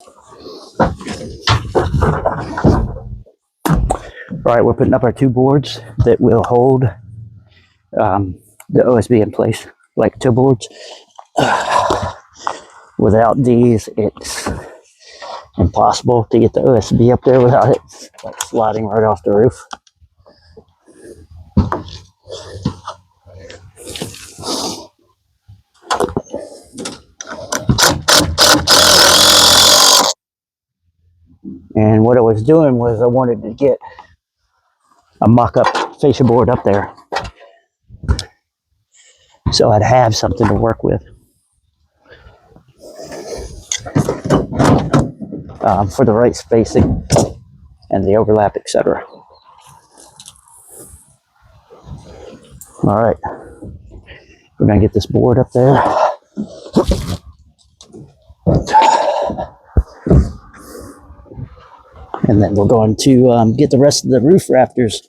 All right, we're putting up our two boards that will hold the OSB in place, like two boards. Without these, it's impossible to get the OSB up there without it like sliding right off the roof. And what I was doing was I wanted to get a mock-up fascia board up there so I'd have something to work with for the right spacing and the overlap, etc. All right, we're gonna get this board up there. And then we're going to get the rest of the roof rafters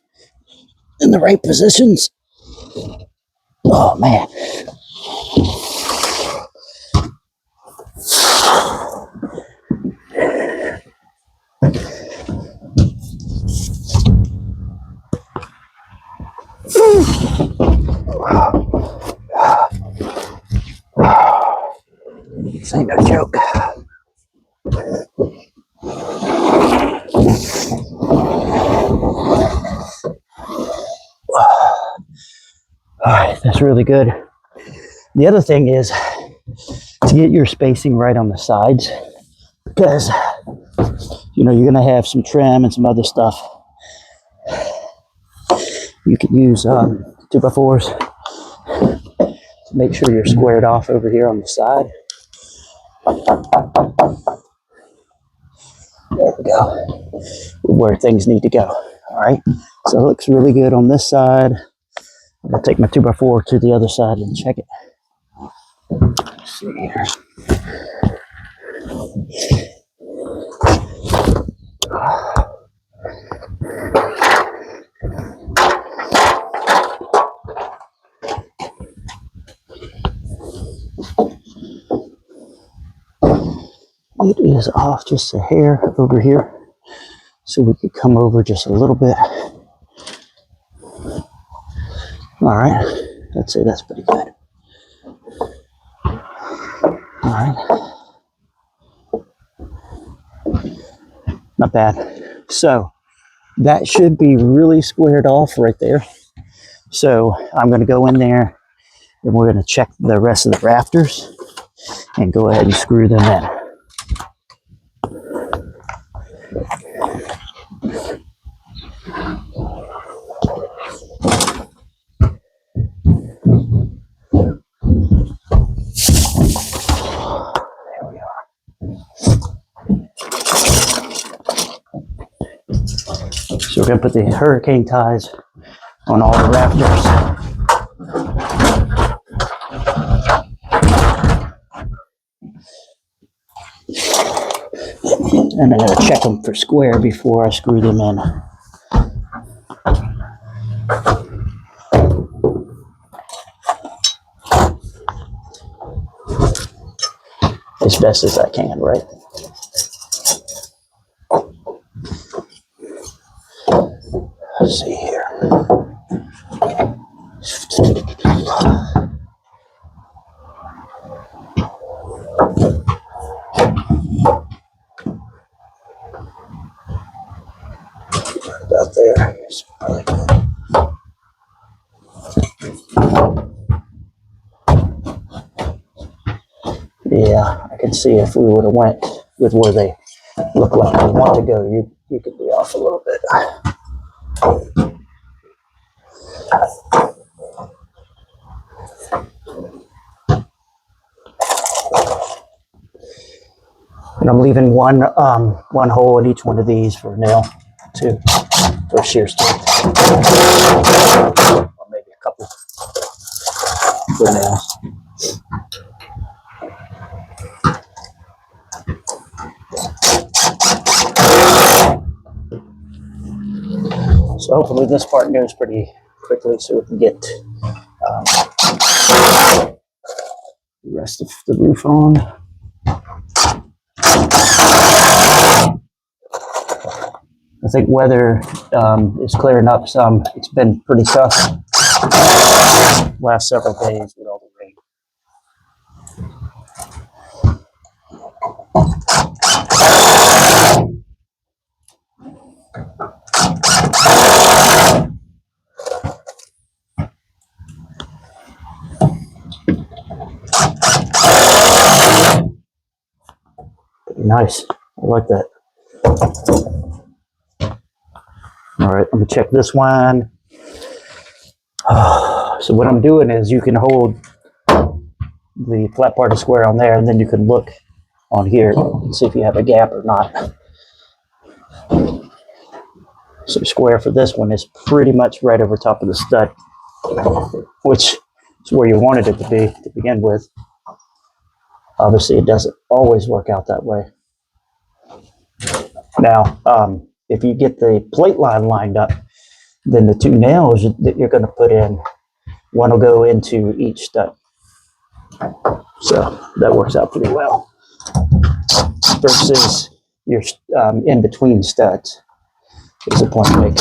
in the right positions. Oh man. This ain't no joke. All right, that's really good. The other thing is to get your spacing right on the sides, because you know you're going to have some trim and some other stuff. You can use 2x4s to make sure you're squared off over here on the side. There we go. Where things need to go. All right, so it looks really good on this side. I'll take my 2x4 to the other side and check it. Let's see here. It is off just a hair over here, so we could come over just a little bit. All right, I'd say that's pretty good. All right, not bad. So that should be really squared off right there. So I'm going to go in there and we're going to check the rest of the rafters and go ahead and screw them in. So we're going to put the hurricane ties on all the rafters. And I'm going to check them for square before I screw them in. As best as I can, right? Let's see here. About there. It's probably good. Yeah, I can see if we would have went with where they look like they want to go, you could be off a little bit. And I'm leaving one hole in each one of these for a nail, too, for a shear strength. Or maybe a couple for nails. So hopefully this part goes pretty quickly so we can get the rest of the roof on. think weather is clearing up some. It's been pretty tough last several days with all the rain. Pretty nice. I like that. All right, let me check this one. So what I'm doing is you can hold the flat part of square on there, and then you can look on here and see if you have a gap or not. So square for this one is pretty much right over top of the stud, which is where you wanted it to be to begin with. Obviously, it doesn't always work out that way. Now, if you get the plate line lined up, then the two nails that you're going to put in, one will go into each stud. So that works out pretty well. Versus your in between studs is the point to make.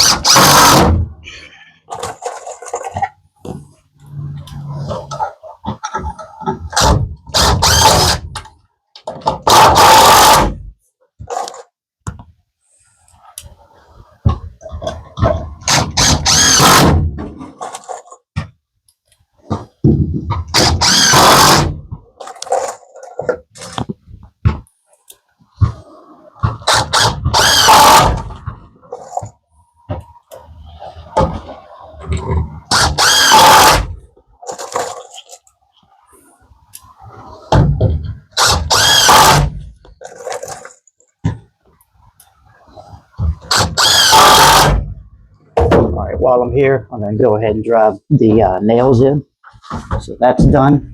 All right, while I'm here, I'm going to go ahead and drive the nails in. So that's done,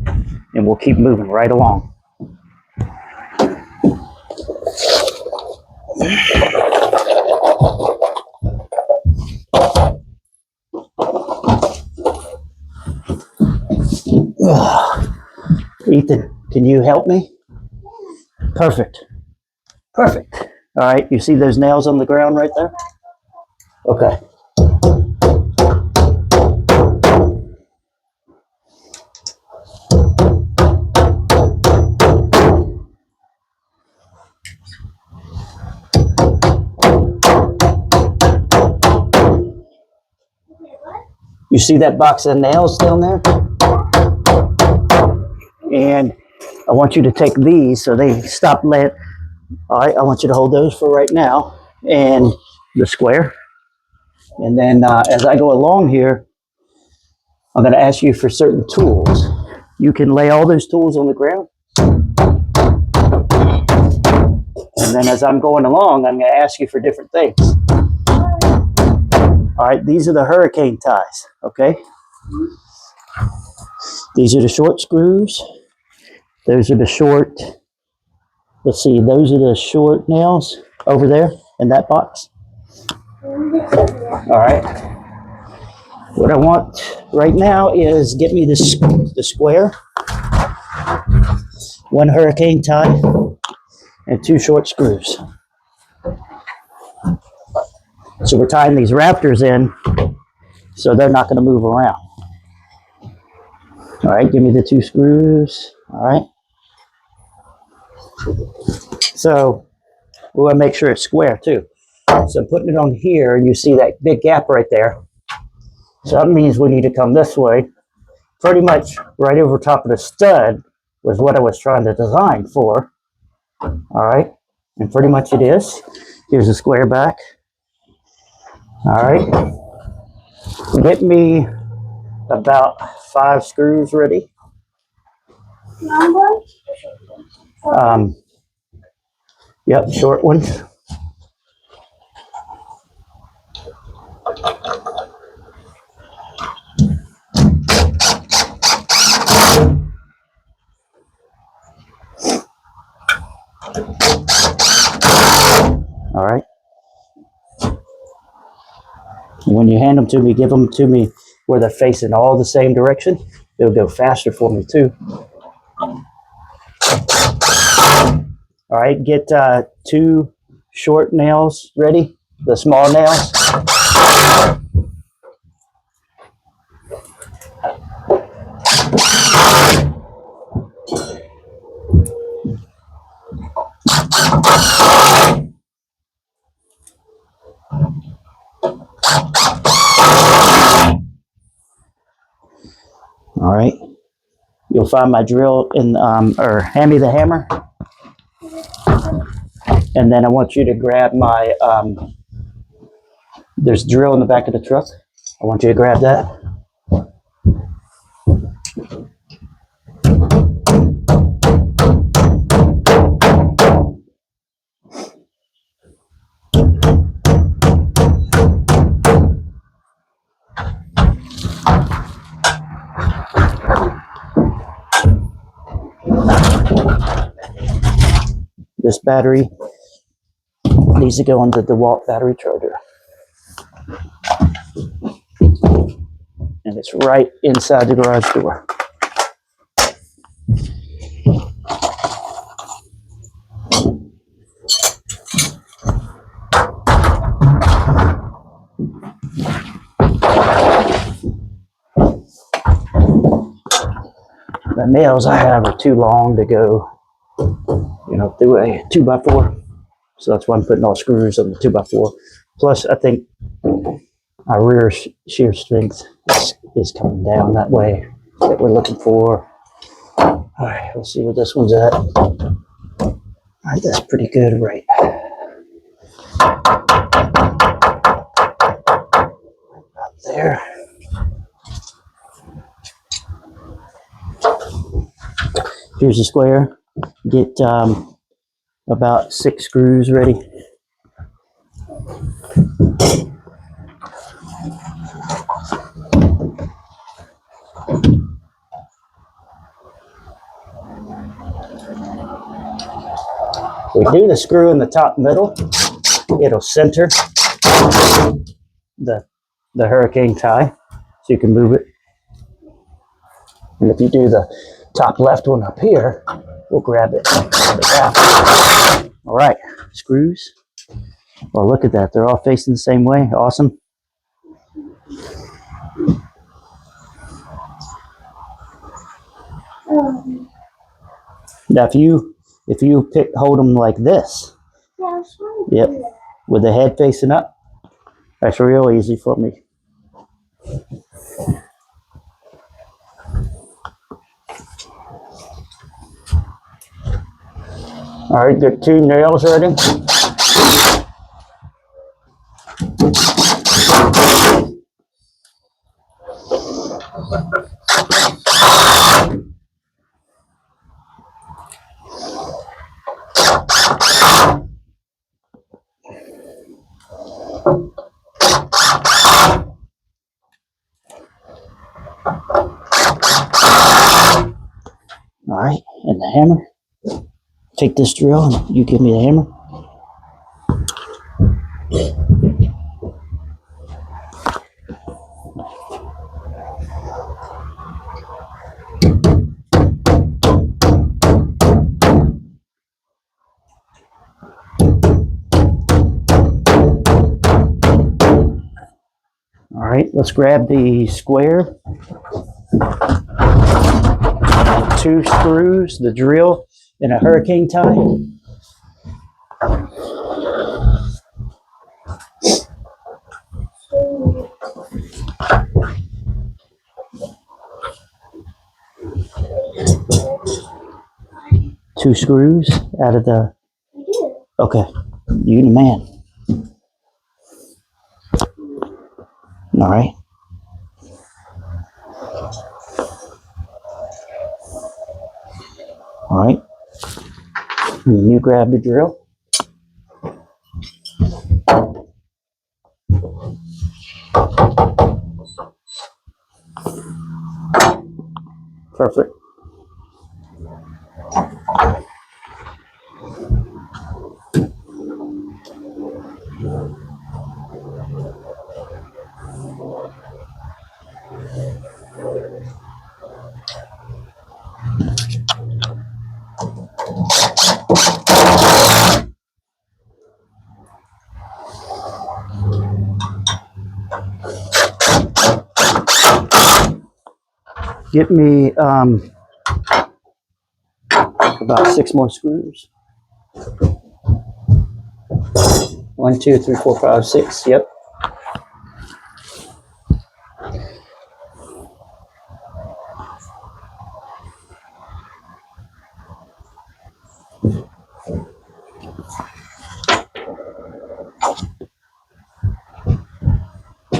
and we'll keep moving right along. Ethan, can you help me? Perfect. Perfect. All right, you see those nails on the ground right there? Okay. You see that box of nails down there? And I want you to take these so they stop laying. All right, I want you to hold those for right now, and the square. And then as I go along here, I'm going to ask you for certain tools. You can lay all those tools on the ground. And then as I'm going along, I'm going to ask you for different things. All right, these are the hurricane ties, okay? These are the short screws. Those are the short, let's see, those are the short nails over there in that box. All right. What I want right now is get me the square, one hurricane tie, and two short screws. So we're tying these raptors in so they're not going to move around. All right, give me the two screws. All right. So we want to make sure it's square too. So I'm putting it on here, and you see that big gap right there. So that means we need to come this way. Pretty much right over top of the stud was what I was trying to design for. All right, and pretty much it is. Here's the square back. All right, get me about 5 screws ready. Yep, short ones. All right. When you hand them to me, give them to me where they're facing all the same direction. It'll go faster for me too. All right, get 2 short nails ready. the small nails. All right. You'll find my drill in, or hand me the hammer. And then I want you to grab my, there's a drill in the back of the truck. I want you to grab that. This battery needs to go on the DeWalt battery charger. And it's right inside the garage door. The nails I have are too long to go, through a 2x4. So that's why I'm putting all screws on the 2x4. Plus, I think our rear shear strength is coming down that way that we're looking for. All right, let's see where this one's at. All right, that's pretty good, right? Up there. Here's the square. Get about 6 screws ready. We do the screw in the top middle. It'll center the hurricane tie, so you can move it. And if you do the top left one up here, we'll grab it. All right, screws. Well, look at that. They're all facing the same way. Awesome. Now, if you hold them like this, yep, with the head facing up, that's real easy for me. All right, got 2 nails ready. All right, and the hammer. Take this drill and you give me the hammer. All right, let's grab the square. 2 screws, the drill, and a hurricane tie. Two screws out of the. Okay, you the man. All right. All right. And you grab the drill. Perfect. Get me about 6 more screws. 1, 2, 3, 4, 5, 6. Yep.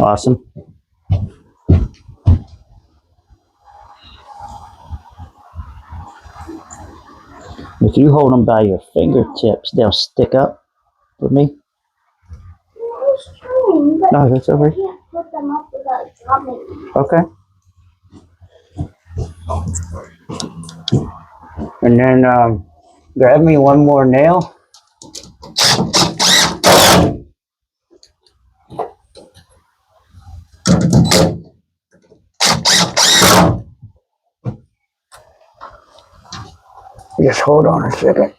Awesome. If you hold them by your fingertips, they'll stick up for me. No, that's over here. You can't put them up without dropping. Okay. And then grab me one more nail. Just hold on a second.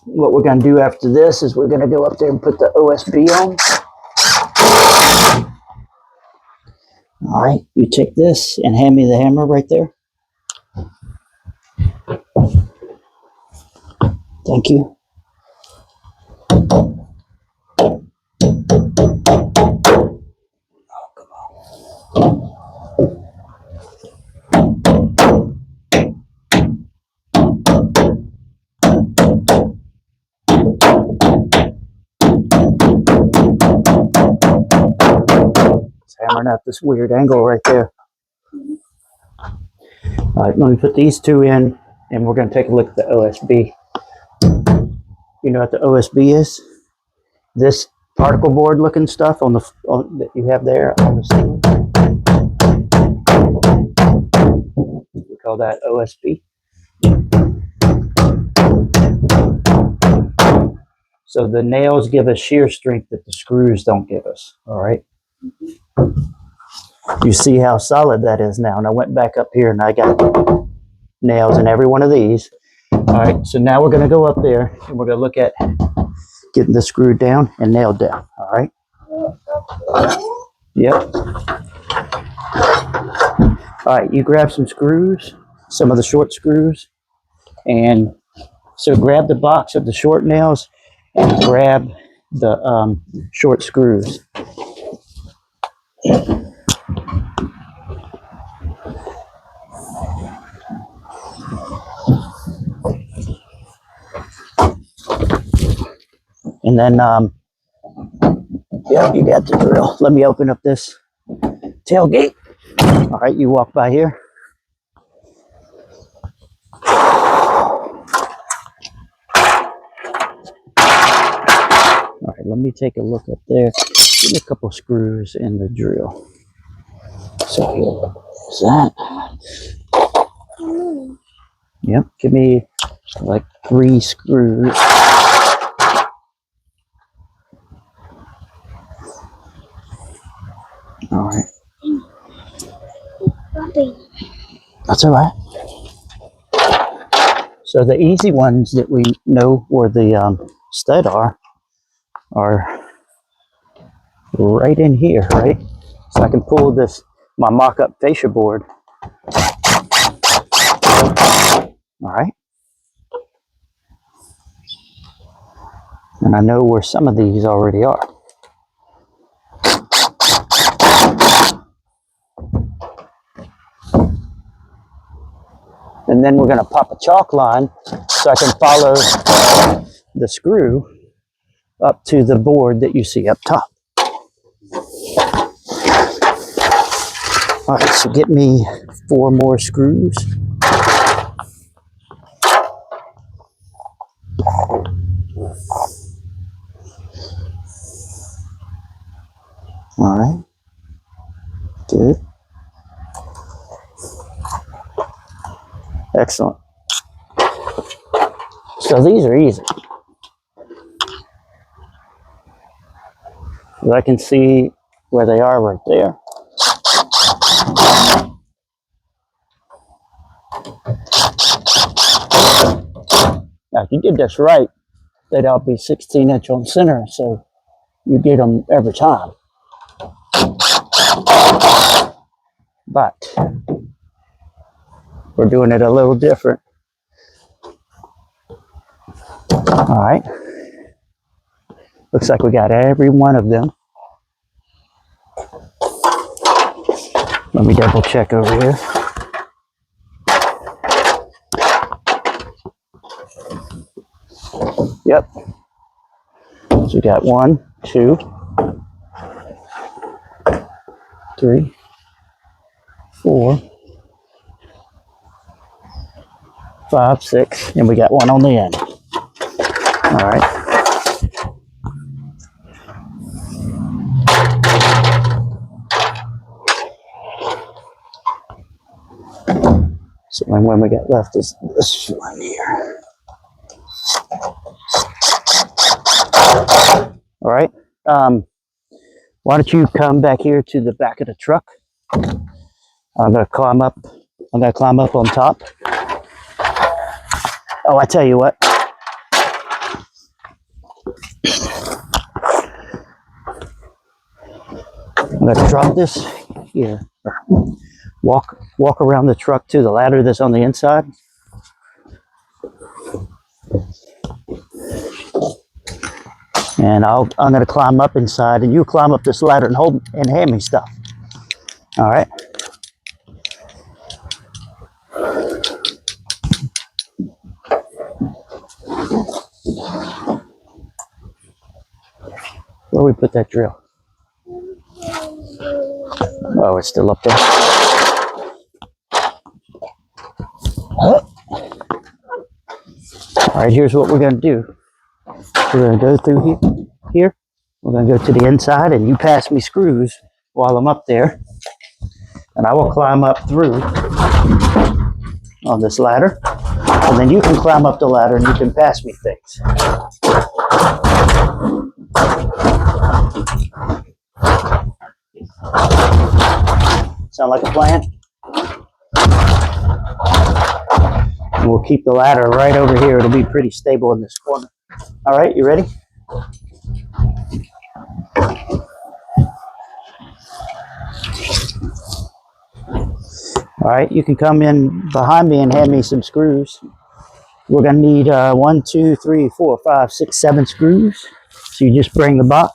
What we're going to do after this is we're going to go up there and put the OSB on. All right, you take this and hand me the hammer right there. Thank you. It's hammering out this weird angle right there. All right, let me put these two in, and we're going to take a look at the OSB. You know what the OSB is? This particle board looking stuff on the that you have there on the ceiling. We call that OSB. So the nails give us shear strength that the screws don't give us. All right. You see how solid that is now. And I went back up here and I got nails in every one of these. All right. So now we're going to go up there and we're going to look at getting this screwed down and nailed down. All right. Yep. All right. You grab some screws, some of the short screws. And so grab the box of the short nails and grab the short screws. And then, yeah, you got the drill. Let me open up this tailgate. All right, you walk by here. All right, let me take a look up there. Give me a couple screws in the drill. So here's that. Yep, give me like 3 screws. All right. That's all right. So the easy ones that we know where the stud are right in here, right? So I can pull this, my mock-up fascia board. All right. And I know where some of these already are. And then we're going to pop a chalk line so I can follow the screw up to the board that you see up top. All right, so get me 4 more screws. All right, good. Excellent. So these are easy. I can see where they are right there. Now, if you did this right, they'd all be 16-inch on center, so you get them every time. But we're doing it a little different. All right. Looks like we got every one of them. Let me double check over here. Yep. So we got 1, 2, 3, 4, 5, 6, and we got one on the end. All right. So the one we got left is this one here. All right. Why don't you come back here to the back of the truck? I'm gonna climb up. I'm gonna climb up on top. Oh, I tell you what. I'm gonna drop this here. Walk around the truck to the ladder that's on the inside. And I'm gonna climb up inside, and you climb up this ladder and hold and hand me stuff. All right. Where we put that drill? Oh, it's still up there. All right, here's what we're gonna do. We're gonna go through here. We're gonna go to the inside, and you pass me screws while I'm up there, and I will climb up through on this ladder, and then you can climb up the ladder and you can pass me things. Sound like a plan? And we'll keep the ladder right over here. It'll be pretty stable in this corner. All right, you ready? All right, you can come in behind me and hand me some screws. We're gonna need 1, 2, 3, 4, 5, 6, 7 screws. So you just bring the box.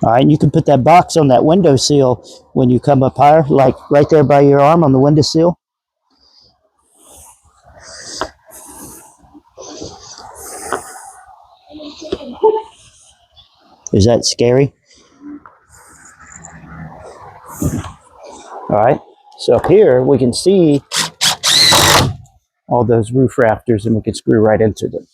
All right, and you can put that box on that windowsill when you come up higher, like right there by your arm on the windowsill. Is that scary? All right, so up here we can see all those roof rafters and we can screw right into them.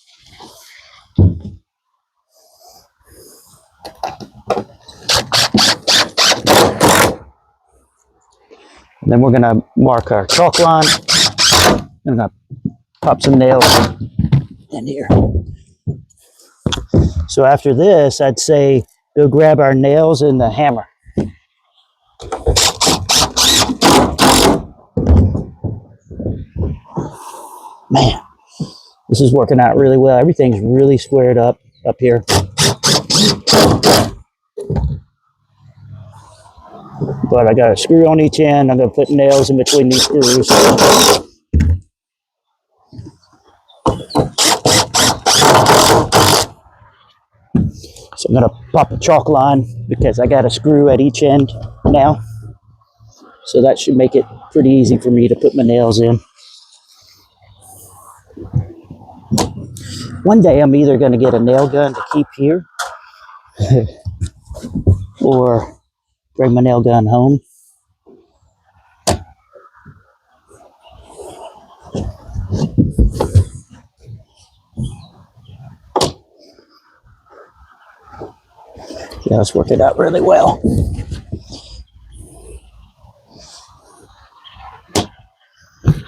And then we're gonna mark our chalk line. I'm gonna pop some nails in here. So after this, I'd say go grab our nails and the hammer. Man, this is working out really well. Everything's really squared up here. But I got a screw on each end. I'm gonna put nails in between these screws. So I'm gonna pop a chalk line because I got a screw at each end now. So that should make it pretty easy for me to put my nails in. One day I'm either gonna get a nail gun to keep here or bring my nail gun home. Yeah, it's working out really well.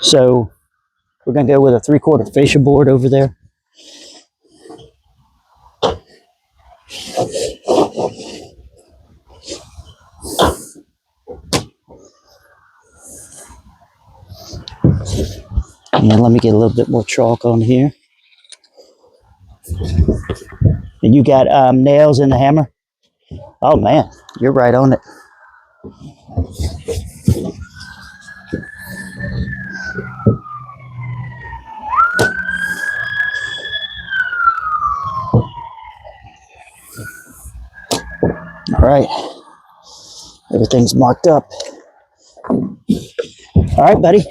So we're going to go with a 3/4 fascia board over there. And let me get a little bit more chalk on here. And you got nails in the hammer? Oh man, you're right on it. All right, everything's marked up. All right, buddy.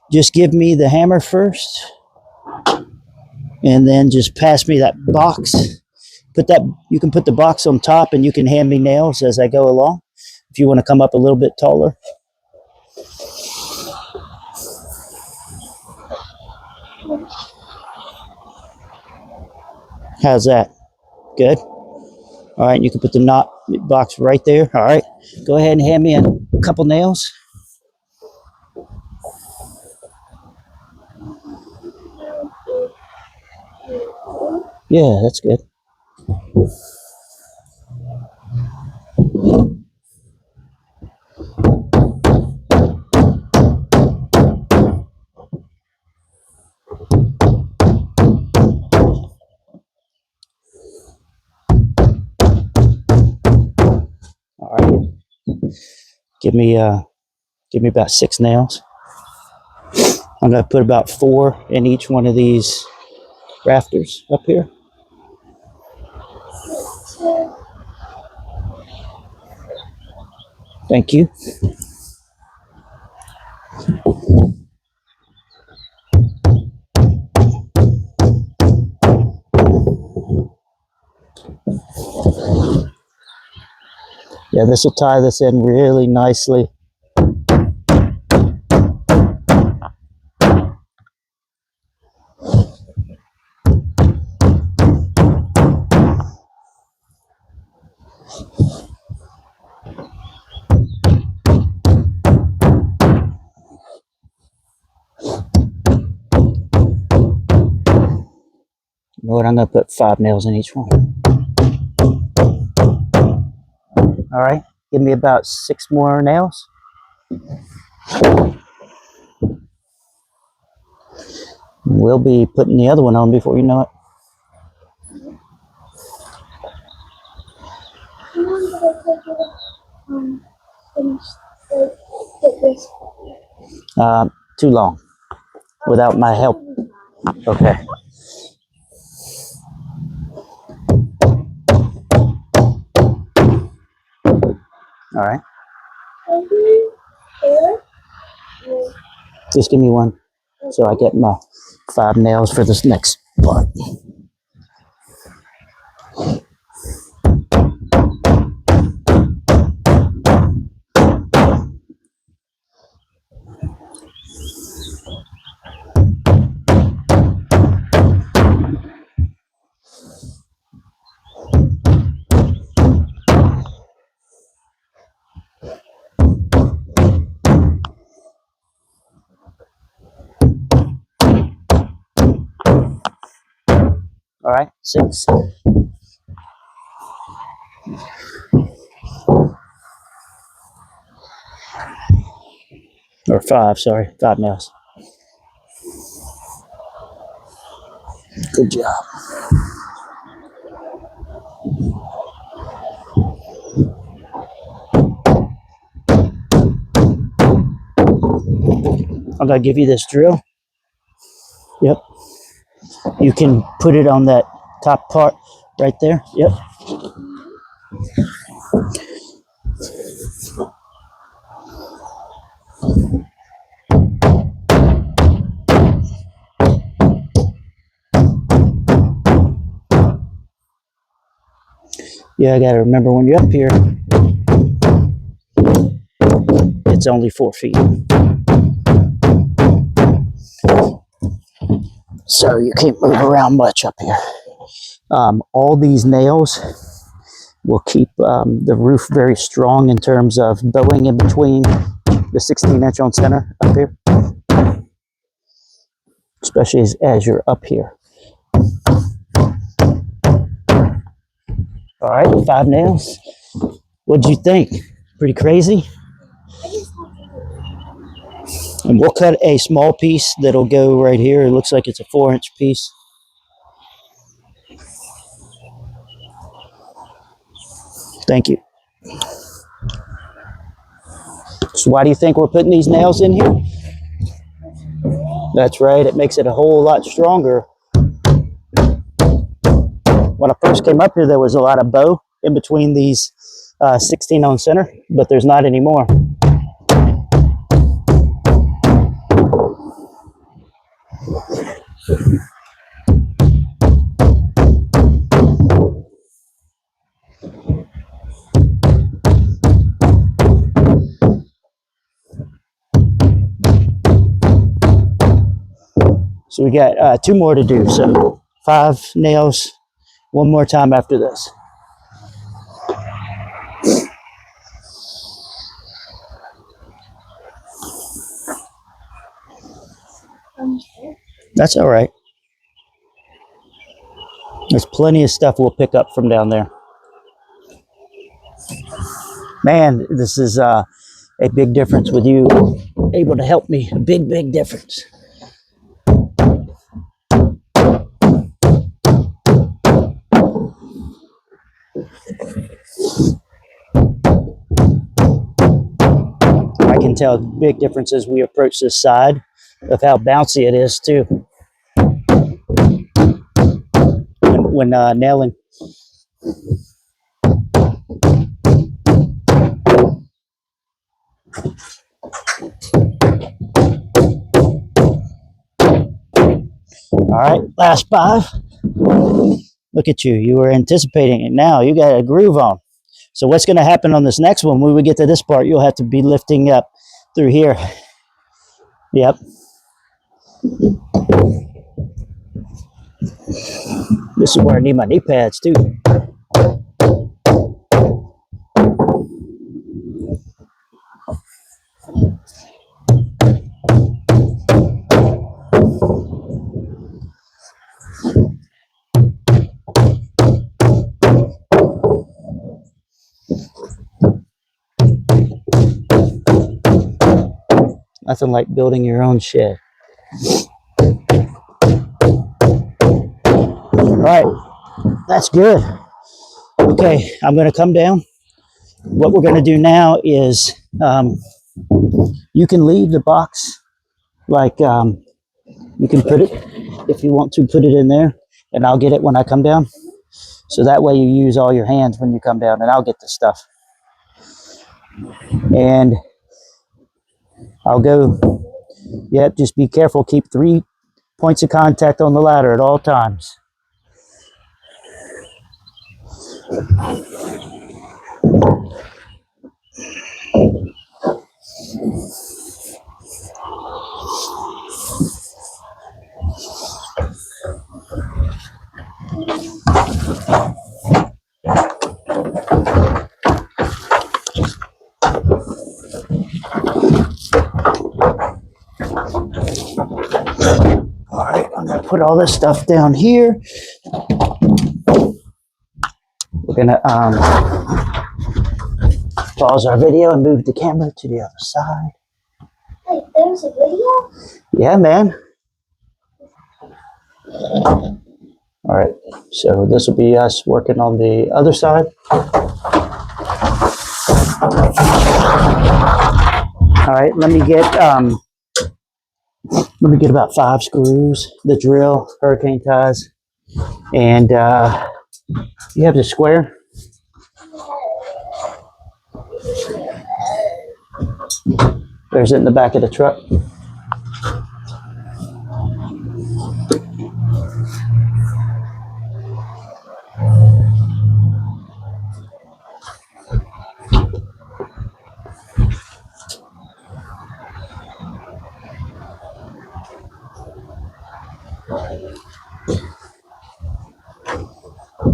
Just give me the hammer first, and then just pass me that box. You can put the box on top, and you can hand me nails as I go along. If you want to come up a little bit taller. How's that? Good. All right, you can put the knot box right there. All right, go ahead and hand me a couple nails. Yeah, that's good. All right, give me about 6 nails. I'm gonna put about 4 in each one of these rafters up here. Thank you. Yeah, this will tie this in really nicely. You know what? I'm gonna put 5 nails in each one. All right, give me about 6 more nails. We'll be putting the other one on before you know it. Too long without my help. Okay. All right. Just give me one so I get my 5 nails for this next part. All right, 6. Or 5, sorry, 5 nails. Good job. I'm gonna give you this drill. Yep. You can put it on that top part right there. Yep. Yeah, I gotta remember when you're up here, it's only 4 feet. So you can't move around much up here. All these nails will keep the roof very strong in terms of bowing in between the 16-inch on center up here, especially as you're up here. All right, 5 nails. What'd you think? Pretty crazy? And we'll cut a small piece that'll go right here. It looks like it's a 4-inch piece. Thank you. So why do you think we're putting these nails in here? That's right, it makes it a whole lot stronger. When I first came up here, there was a lot of bow in between these 16 on center, but there's not anymore. So we got 2 more to do. So 5 nails, 1 more time after this. That's all right. There's plenty of stuff we'll pick up from down there. Man, this is a big difference with you able to help me. A big, big difference. I can tell big differences we approach this side of how bouncy it is too when nailing. All right, last 5. Look at you. You were anticipating it now. You got a groove on. So what's going to happen on this next one, when we get to this part, you'll have to be lifting up through here. Yep. This is where I need my knee pads too. Nothing like building your own shed. All right, that's good. Okay, I'm going to come down. What we're going to do now is you can leave the box, like you can put it, if you want to, put it in there, and I'll get it when I come down. So that way you use all your hands when you come down, and I'll get the stuff. And I'll go, yep, just be careful. Keep 3 points of contact on the ladder at all times. All right, I'm gonna put all this stuff down here. We're gonna pause our video and move the camera to the other side. Hey, there's a video? Yeah, man. All right, so this will be us working on the other side. All right, let me get about 5 screws, the drill, hurricane ties, and you have the square. There's it in the back of the truck.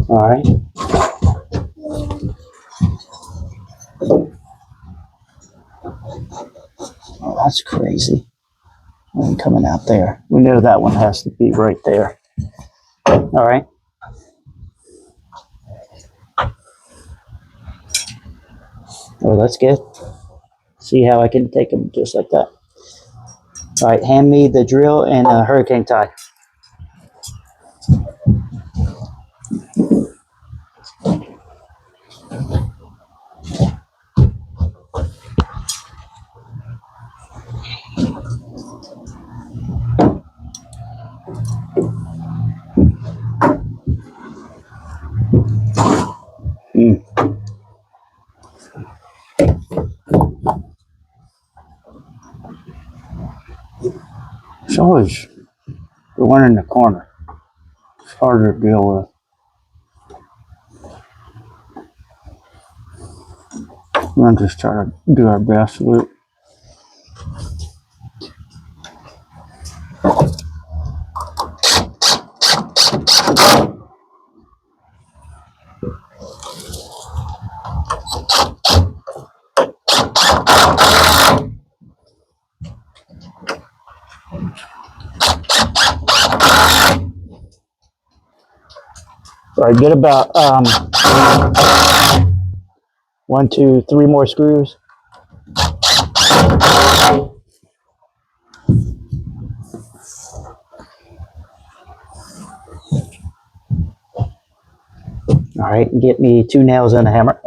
All right. Oh, that's crazy. One coming out there. We know that one has to be right there. All right. Oh, that's good. See how I can take them just like that. All right, hand me the drill and a hurricane tie. Mm. It's always the one in the corner. It's harder to deal with. We're going to just try to do our best with it. All right, get about 1, 2, 3 more screws. All right, get me 2 nails and a hammer.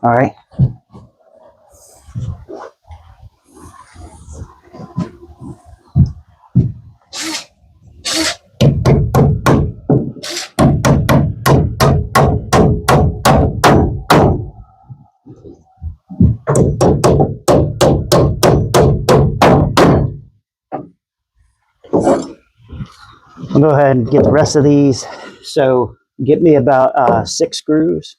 All right. I'll go ahead and get the rest of these. So get me about 6 screws.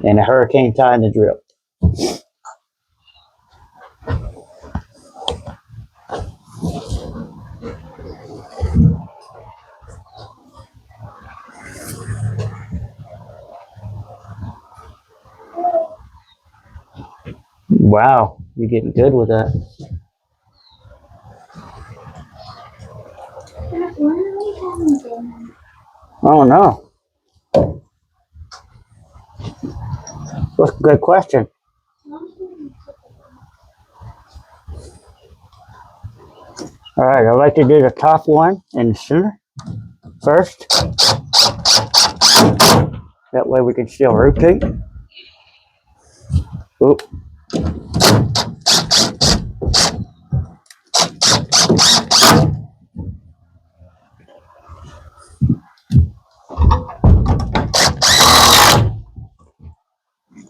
And a hurricane tie and the drill. Wow, you're getting good with that. Dad, when are we having dinner? Oh no. That's a good question. All right, I'd like to do the top one in the center first. That way we can still rotate. Oop.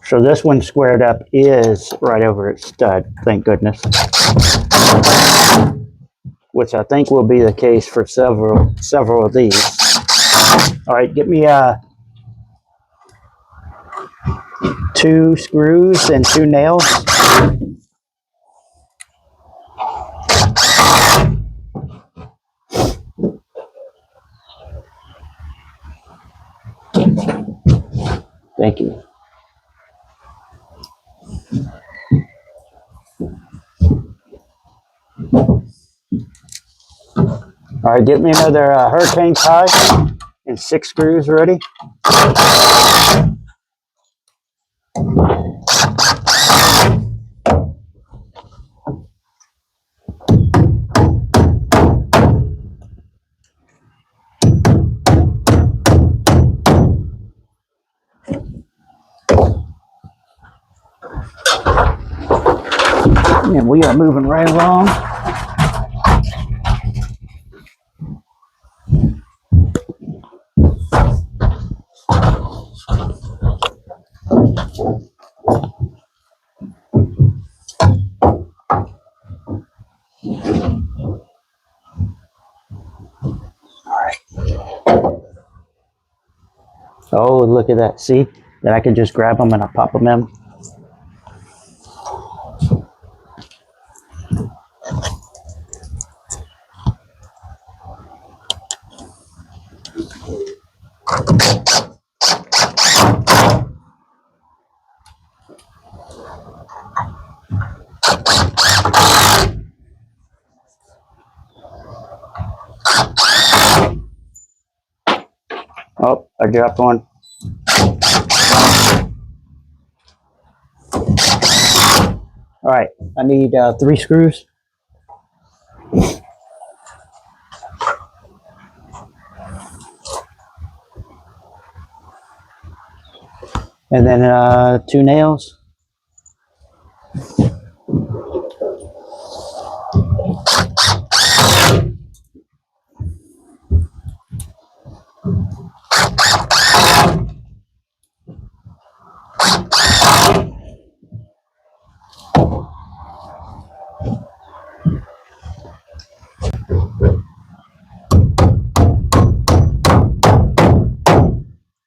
So this one squared up is right over its stud, thank goodness. Which I think will be the case for several of these. All right, get me 2 screws and 2 nails. Thank you. All right, get me another hurricane tie and 6 screws ready. And we are moving right along. look at that. See? Then I can just grab them and I pop them in. Oh, I dropped one. All right, I need 3 screws. And then 2 nails.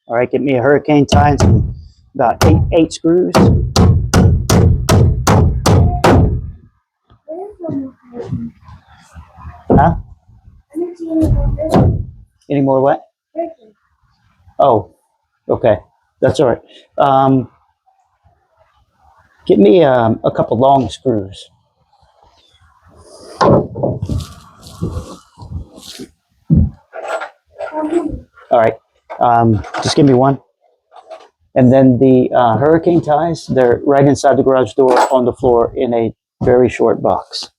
All right, get me a hurricane tie and some, about 8 screws. Huh? Any more what? Oh, okay. That's all right. Get me a couple long screws. All right. Just give me one. And then the hurricane ties, they're right inside the garage door on the floor in a very short box.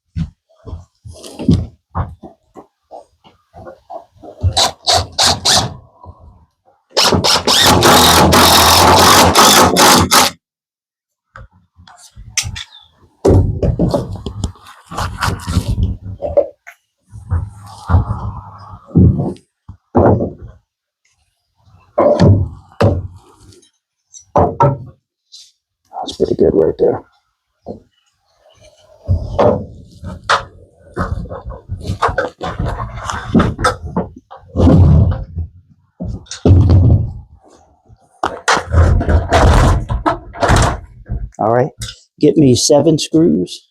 That's pretty good right there. All right, get me 7 screws.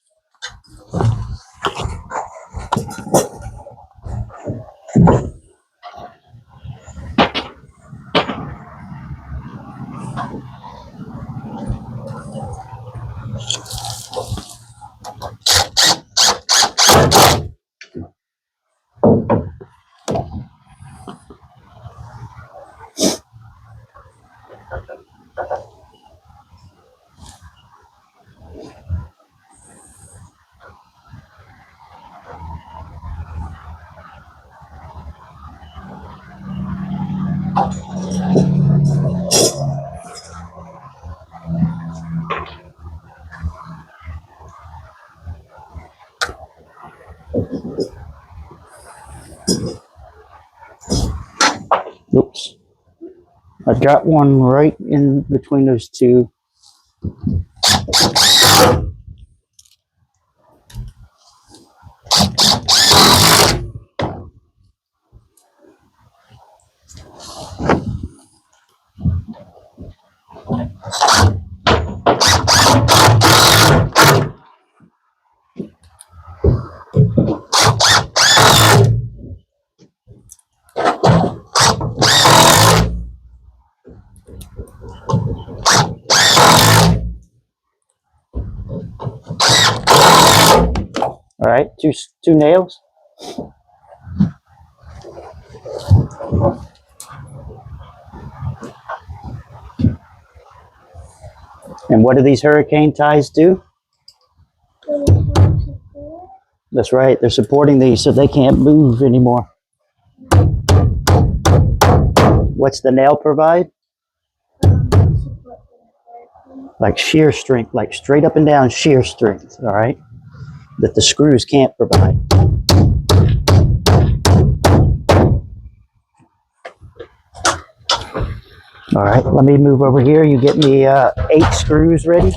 Oops. I got one right in between those 2. All right, two nails. And what do these hurricane ties do? That's right, they're supporting these so they can't move anymore. What's the nail provide? Like shear strength, like straight up and down shear strength, all right? That the screws can't provide. All right, let me move over here. You get me 8 screws ready.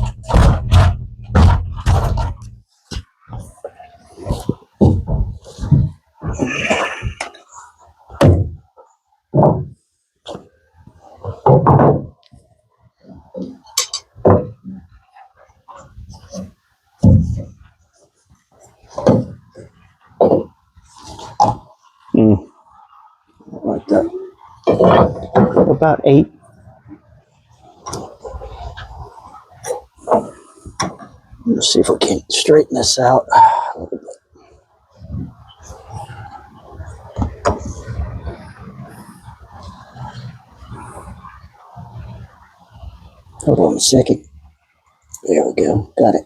about 8. Let's see if we can straighten this out a little bit. Hold on a second. There we go. Got it.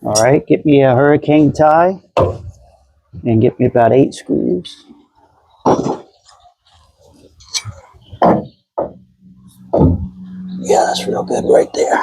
All right, get me a hurricane tie and get me about 8 screws. Yeah, that's real good right there.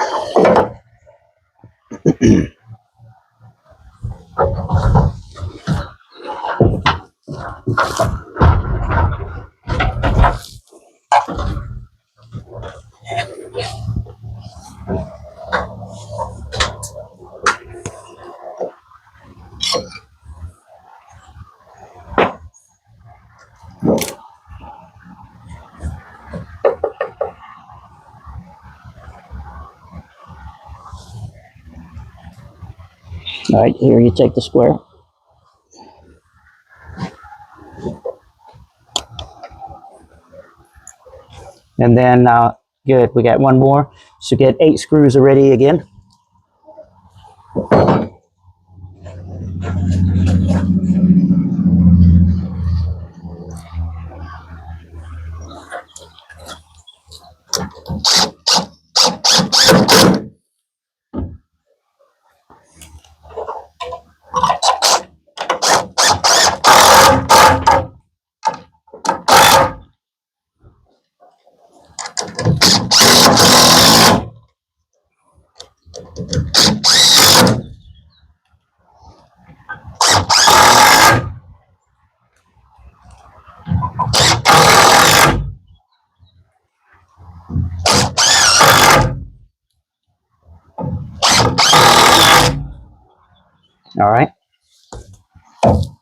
All right, here you take the square. And then, good, we got one more. So get 8 screws already again. All right.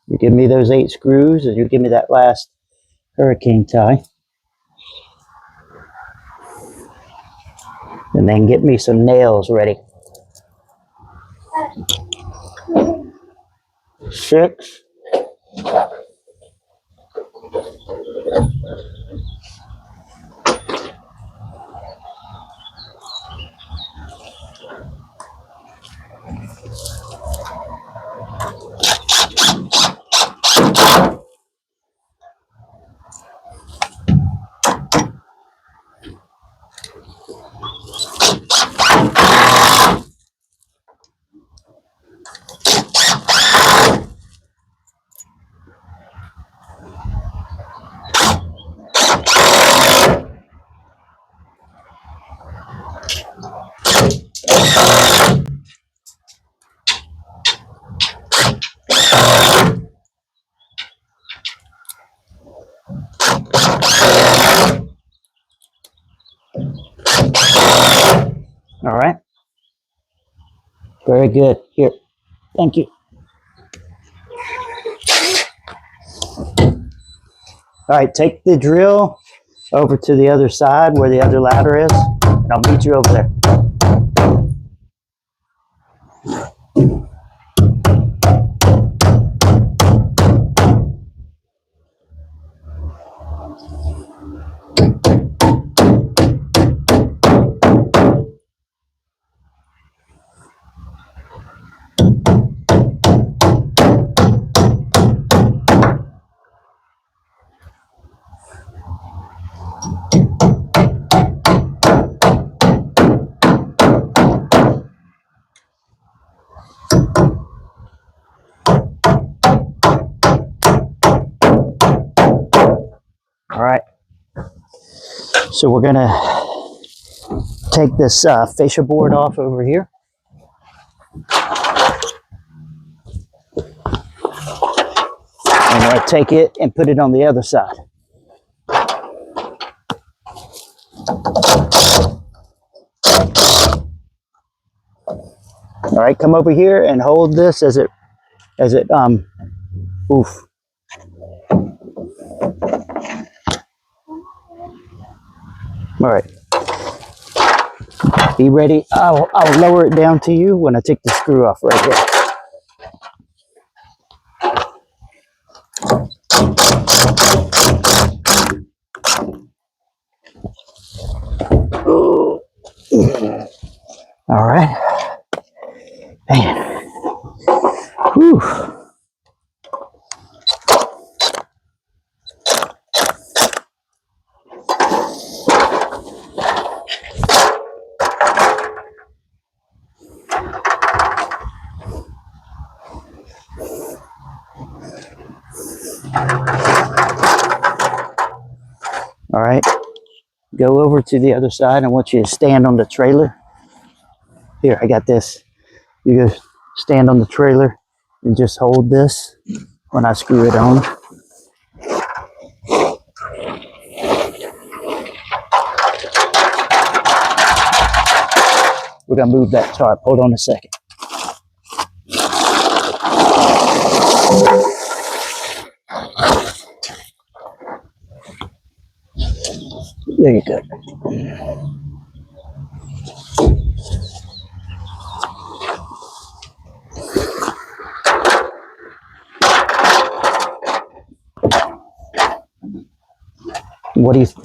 You give me those 8 screws and you give me that last hurricane tie. And then get me some nails ready. 6. All right. Very good. Here. Thank you. All right, take the drill over to the other side where the other ladder is. And I'll meet you over there. All right. So we're gonna take this fascia board off over here. And take it and put it on the other side. All right, come over here and hold this as it oof. All right, be ready. I'll lower it down to you when I take the screw off right here. All right, man. Whew. All right, go over to the other side. I want you to stand on the trailer. Here, I got this. You go stand on the trailer and just hold this when I screw it on. We're gonna move that tarp. Hold on a second. There you go.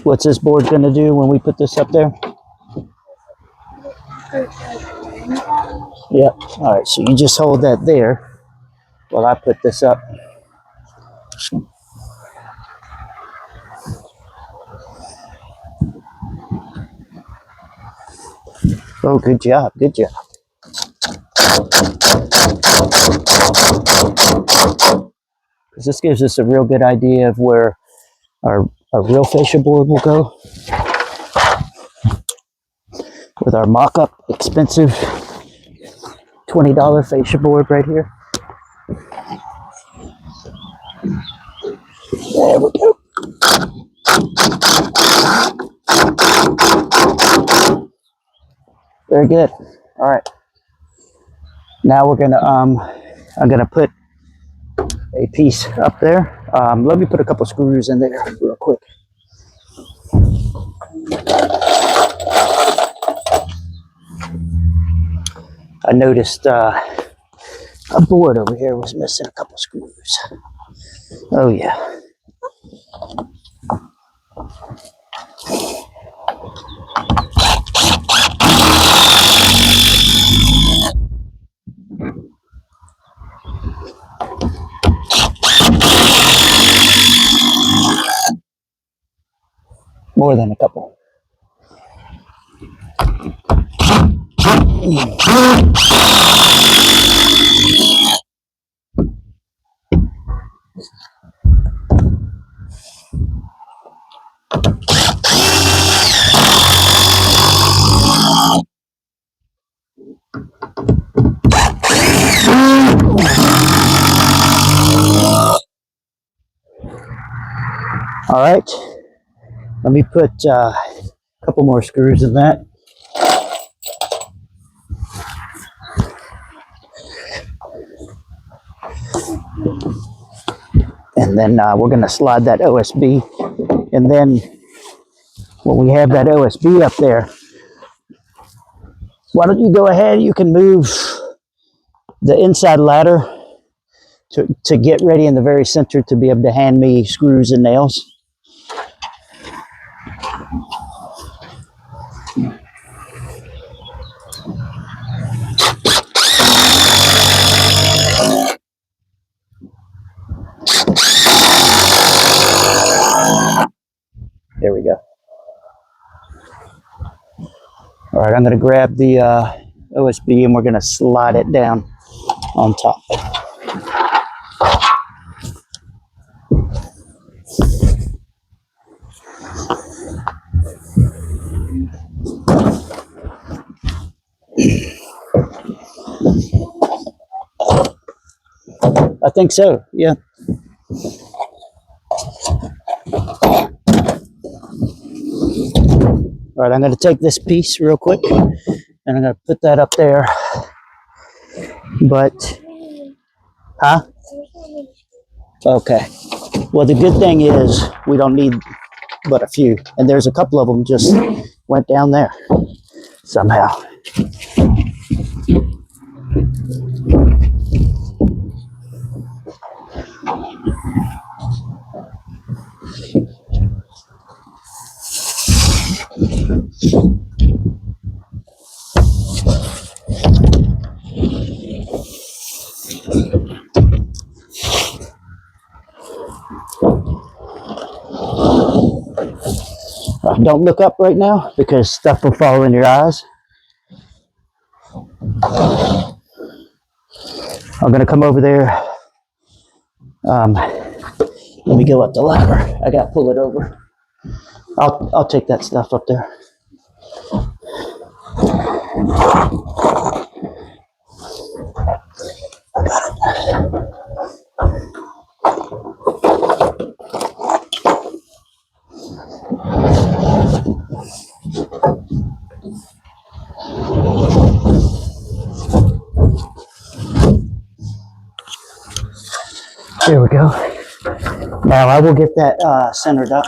What's this board gonna do when we put this up there? Yep. All right. So you just hold that there while I put this up. Oh, good job. Good job. This gives us a real good idea of where our real fascia board will go with our mock-up expensive $20 fascia board right here. There we go. Very good. All right. Now we're gonna I'm gonna put a piece up there. Let me put a couple screws in there real quick. I noticed a board over here was missing a couple screws. Oh yeah. More than a couple. All right. Let me put a couple more screws in that. And then we're going to slide that OSB. And then when we have that OSB up there, why don't you go ahead? You can move the inside ladder to get ready in the very center to be able to hand me screws and nails. There we go. All right, I'm going to grab the OSB and we're going to slide it down on top. I think so. Yeah. All right, I'm going to take this piece real quick and I'm going to put that up there. But, huh? Okay. Well, the good thing is we don't need but a few. And there's a couple of them just went down there somehow. Don't look up right now because stuff will fall in your eyes. I'm going to come over there. Let me go up the ladder. I got to pull it over. I'll take that stuff up there. There we go. Now I will get that centered up.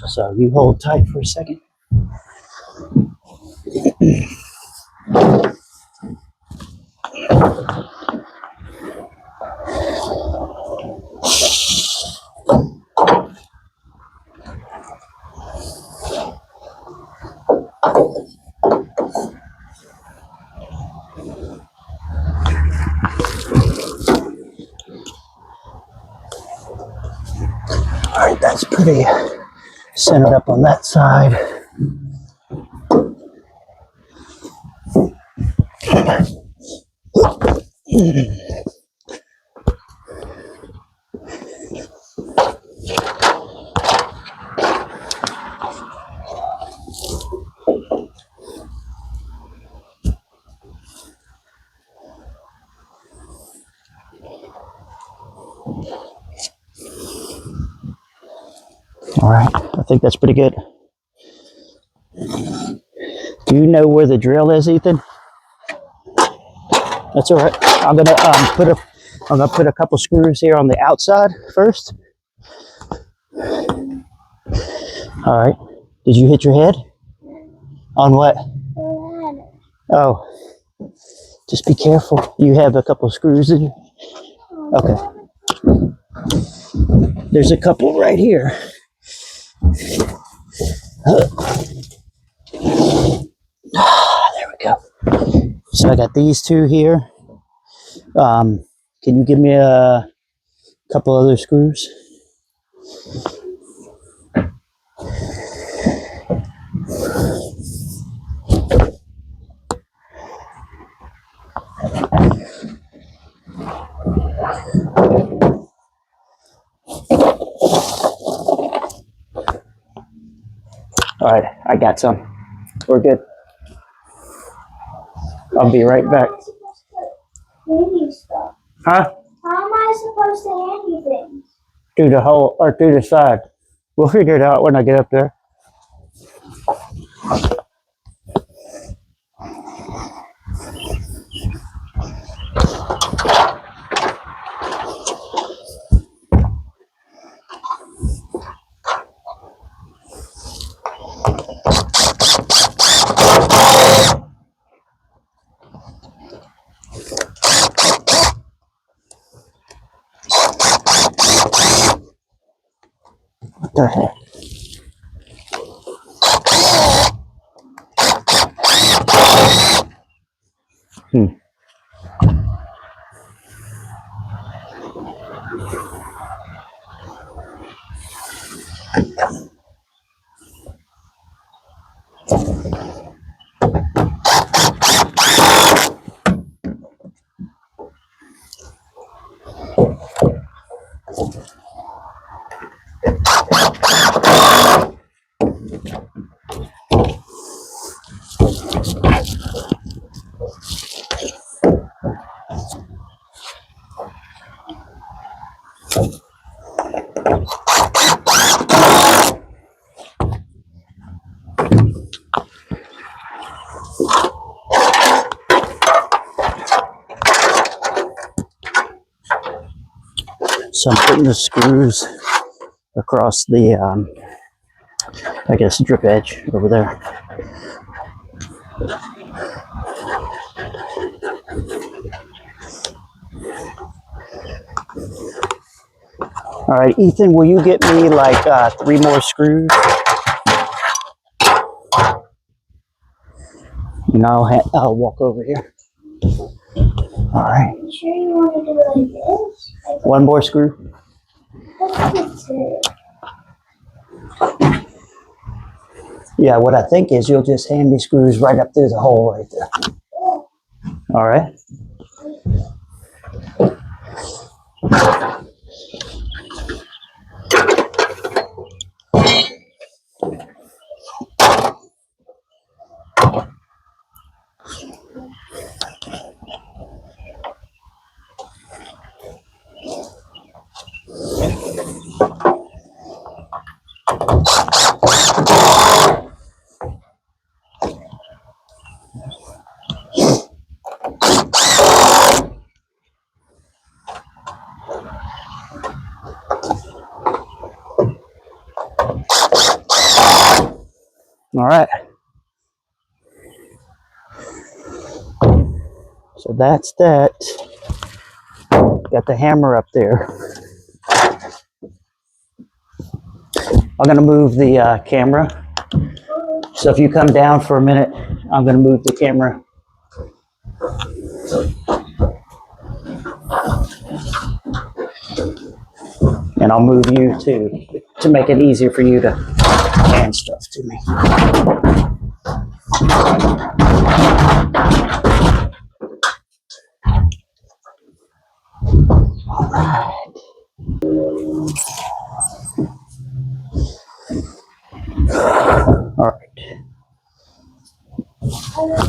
So you hold tight for a second. All right, that's pretty centered up on that side. All right, I think that's pretty good. Do you know where the drill is, Ethan? That's all right. I'm gonna put a couple screws here on the outside first. All right. Did you hit your head? On what? Oh, just be careful. You have a couple screws in. Okay. There's a couple right here. There we go. So I got these two here. Can you give me a couple other screws? All right, I got some. We're good. I'll be right back. Huh? How am I supposed to hand you things? Through the hole or through the side. We'll figure it out when I get up there. What the heck? So I'm putting the screws across the, I guess, drip edge over there. All right, Ethan, will you get me like 3 more screws? And I'll walk over here. All right. You sure you want to do it like this? Like, 1 more screw. that's it. Yeah, what I think is you'll just hand me screws right up through the hole right there. All right. All right. So that's that. Got the hammer up there. I'm going to move the camera. So if you come down for a minute, I'm going to move the camera. And I'll move you to make it easier for you to hand stuff to me. All right. All right.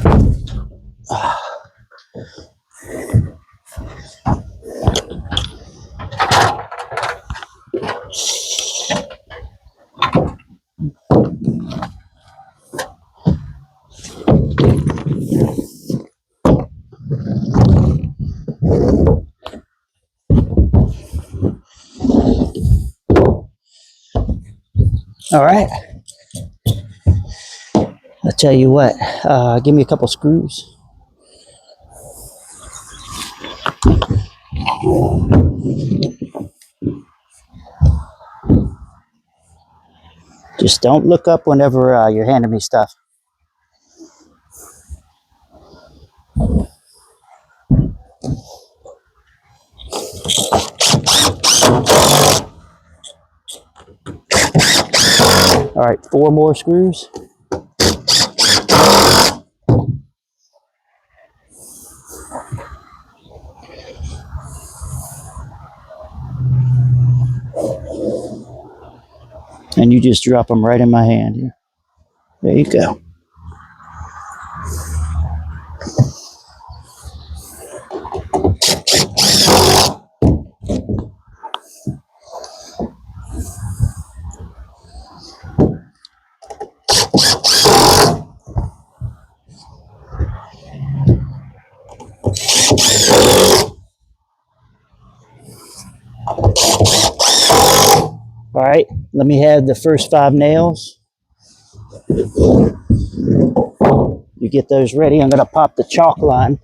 All right. I'll tell you what, give me a couple screws. Just don't look up whenever you're handing me stuff. All right, 4 more screws. And you just drop them right in my hand here. There you go. All right, let me have the first 5 nails. You get those ready. I'm going to pop the chalk line.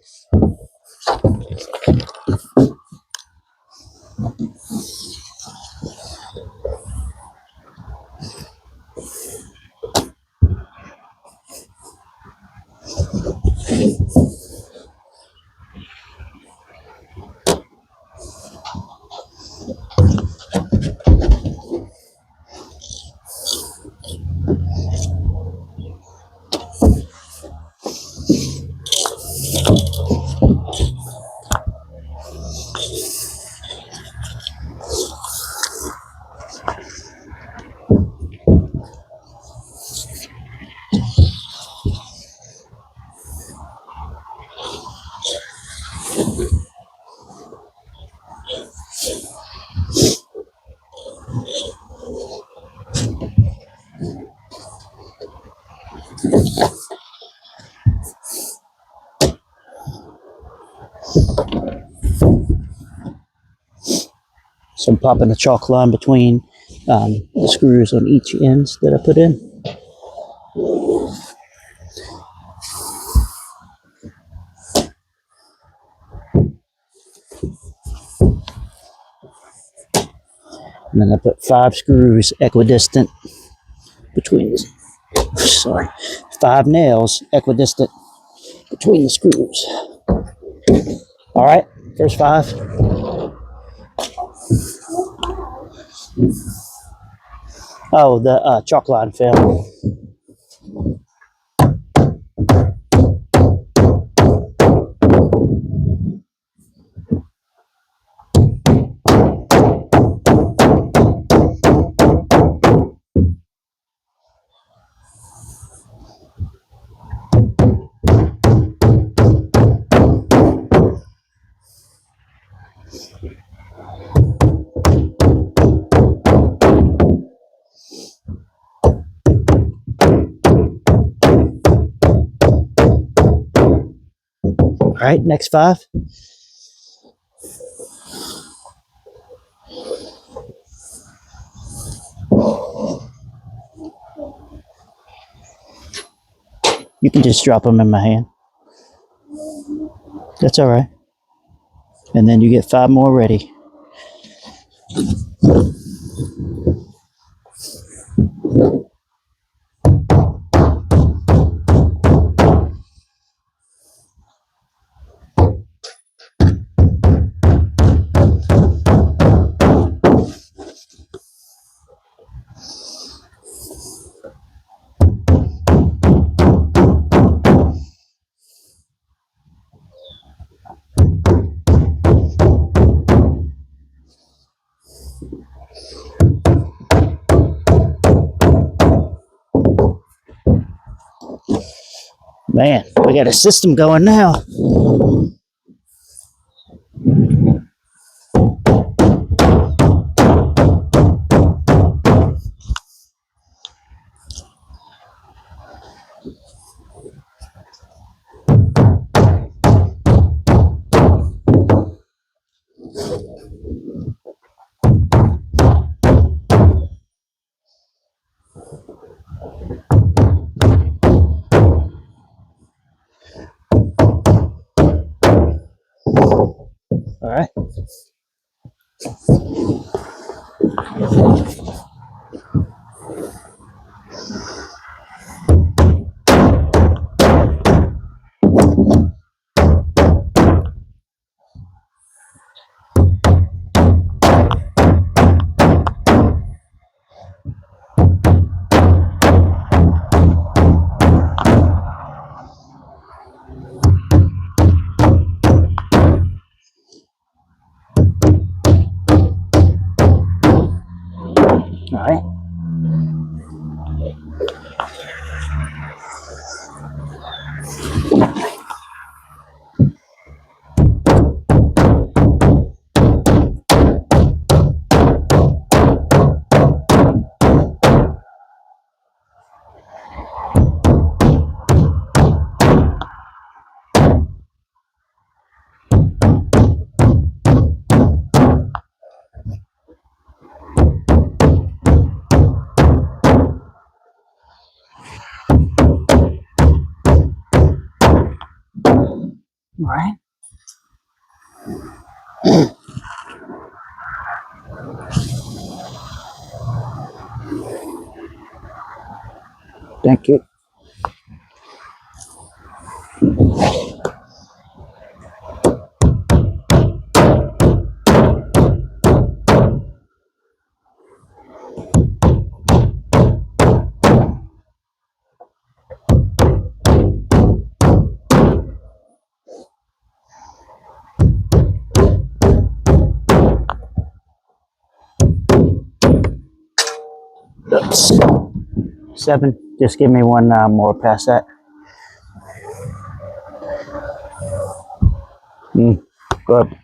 So I'm popping a chalk line between the screws on each ends that I put in. And then I put 5 screws equidistant between, sorry, 5 nails equidistant between the screws. All right, first 5. Oh, the chalk line fell. All right, next 5. You can just drop them in my hand. That's all right. And then you get 5 more ready. Man, we got a system going now. All right. All right. All right. Thank you. Oops. 7. Just give me one more past that. Good.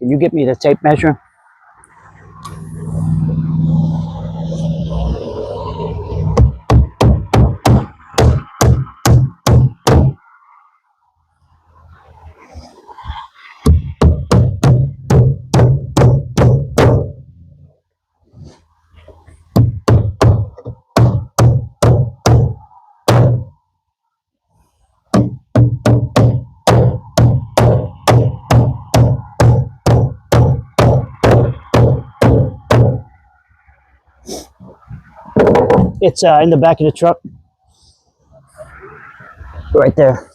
Can you get me the tape measure? It's in the back of the truck, right there.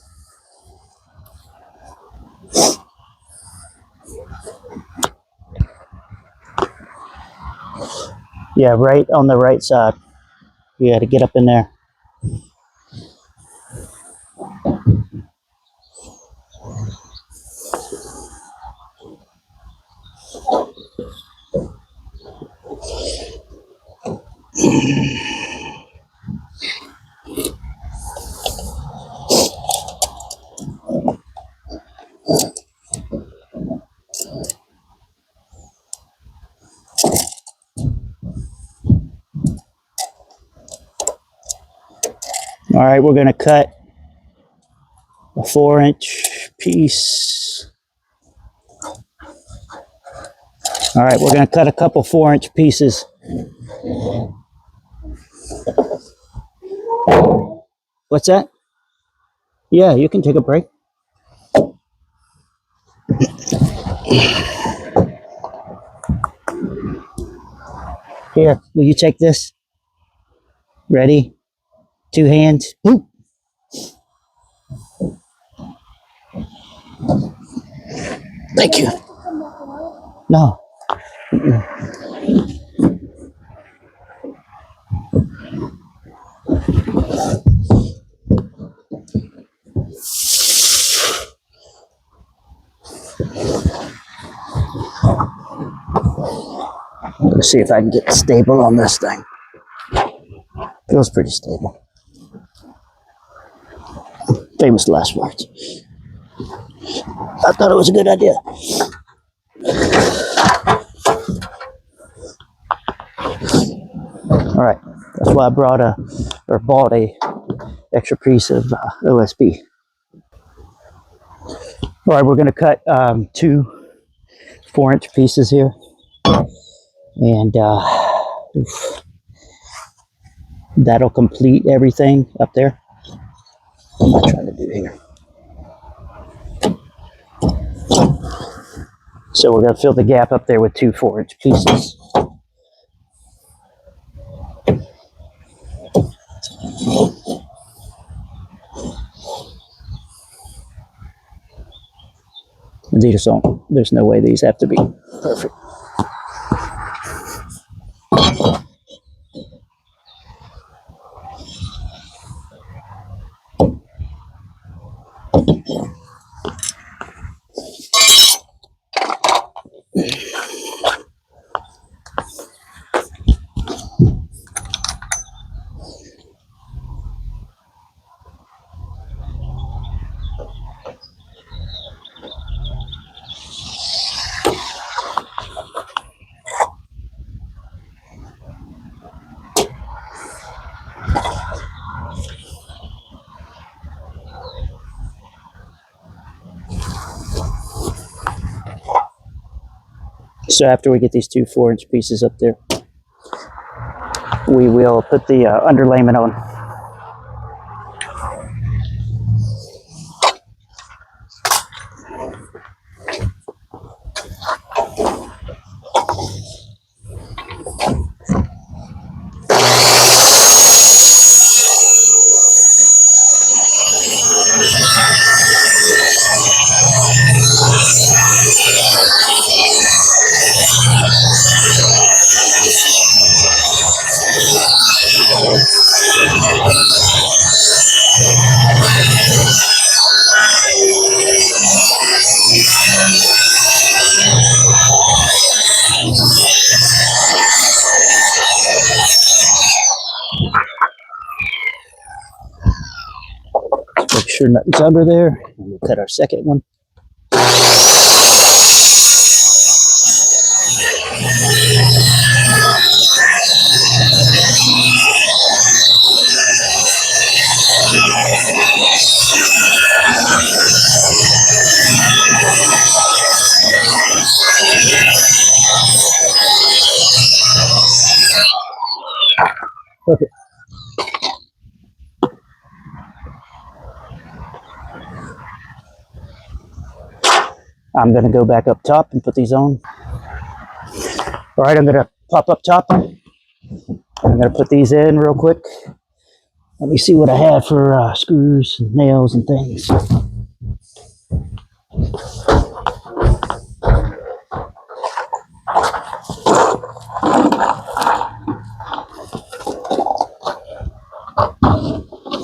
Yeah, right on the right side. You got to get up in there. All right, we're going to cut a 4-inch piece. All right, we're going to cut a couple 4-inch pieces. What's that? Yeah, you can take a break. Here, will you take this? Ready? 2 hands. Boop. Thank you. No. Let's see if I can get stable on this thing. Feels pretty stable. Famous last words. I thought it was a good idea. All right, that's why I bought a extra piece of OSB. All right, we're going to cut 2 4-inch pieces here, and that'll complete everything up there. What am I trying to do here? So we're going to fill the gap up there with 2 4-inch pieces. These don't, there's no way these have to be perfect. So after we get these 2 4-inch pieces up there, we will put the underlayment on. Make sure nothing's under there. And we'll cut our second one. Perfect. I'm going to go back up top and put these on. All right, I'm going to pop up top. I'm going to put these in real quick. Let me see what I have for screws and nails and things.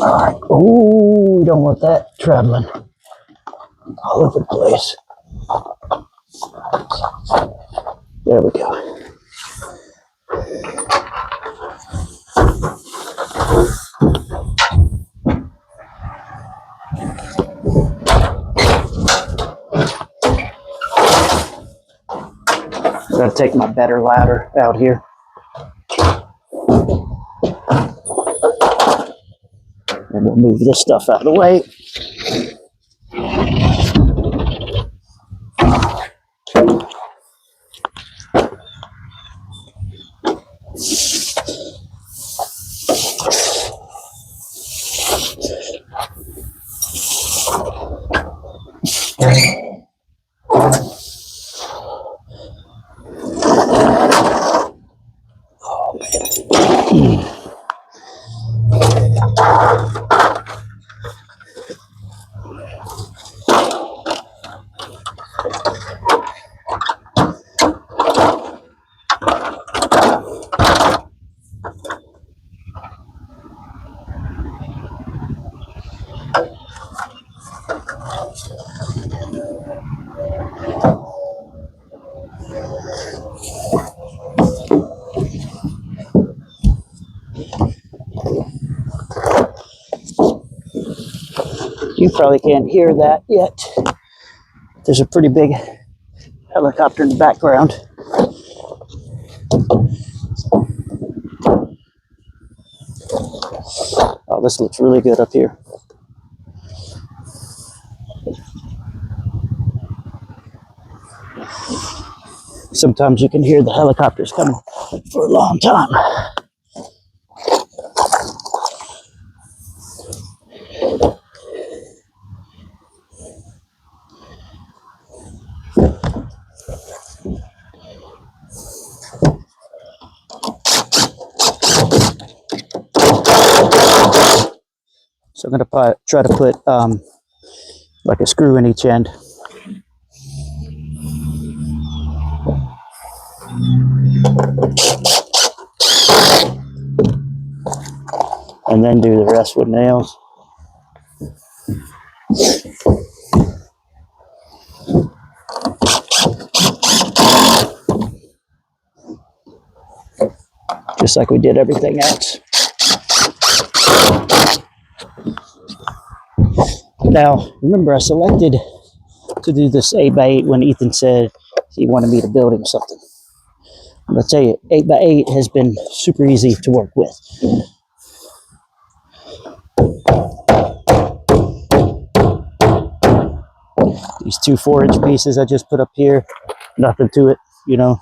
All right. Oh, we don't want that traveling all over the place. There we go. I'm going to take my better ladder out here. And we'll move this stuff out of the way. You probably can't hear that yet. There's a pretty big helicopter in the background. Oh, this looks really good up here. Sometimes you can hear the helicopters coming for a long time. So I'm going to try to put like a screw in each end. And then do the rest with nails. Just like we did everything else. Now, remember I selected to do this 8x8 when Ethan said he wanted me to build him something. I'm going to tell you, 8x8 has been super easy to work with. These two 4-inch pieces I just put up here, nothing to it, you know.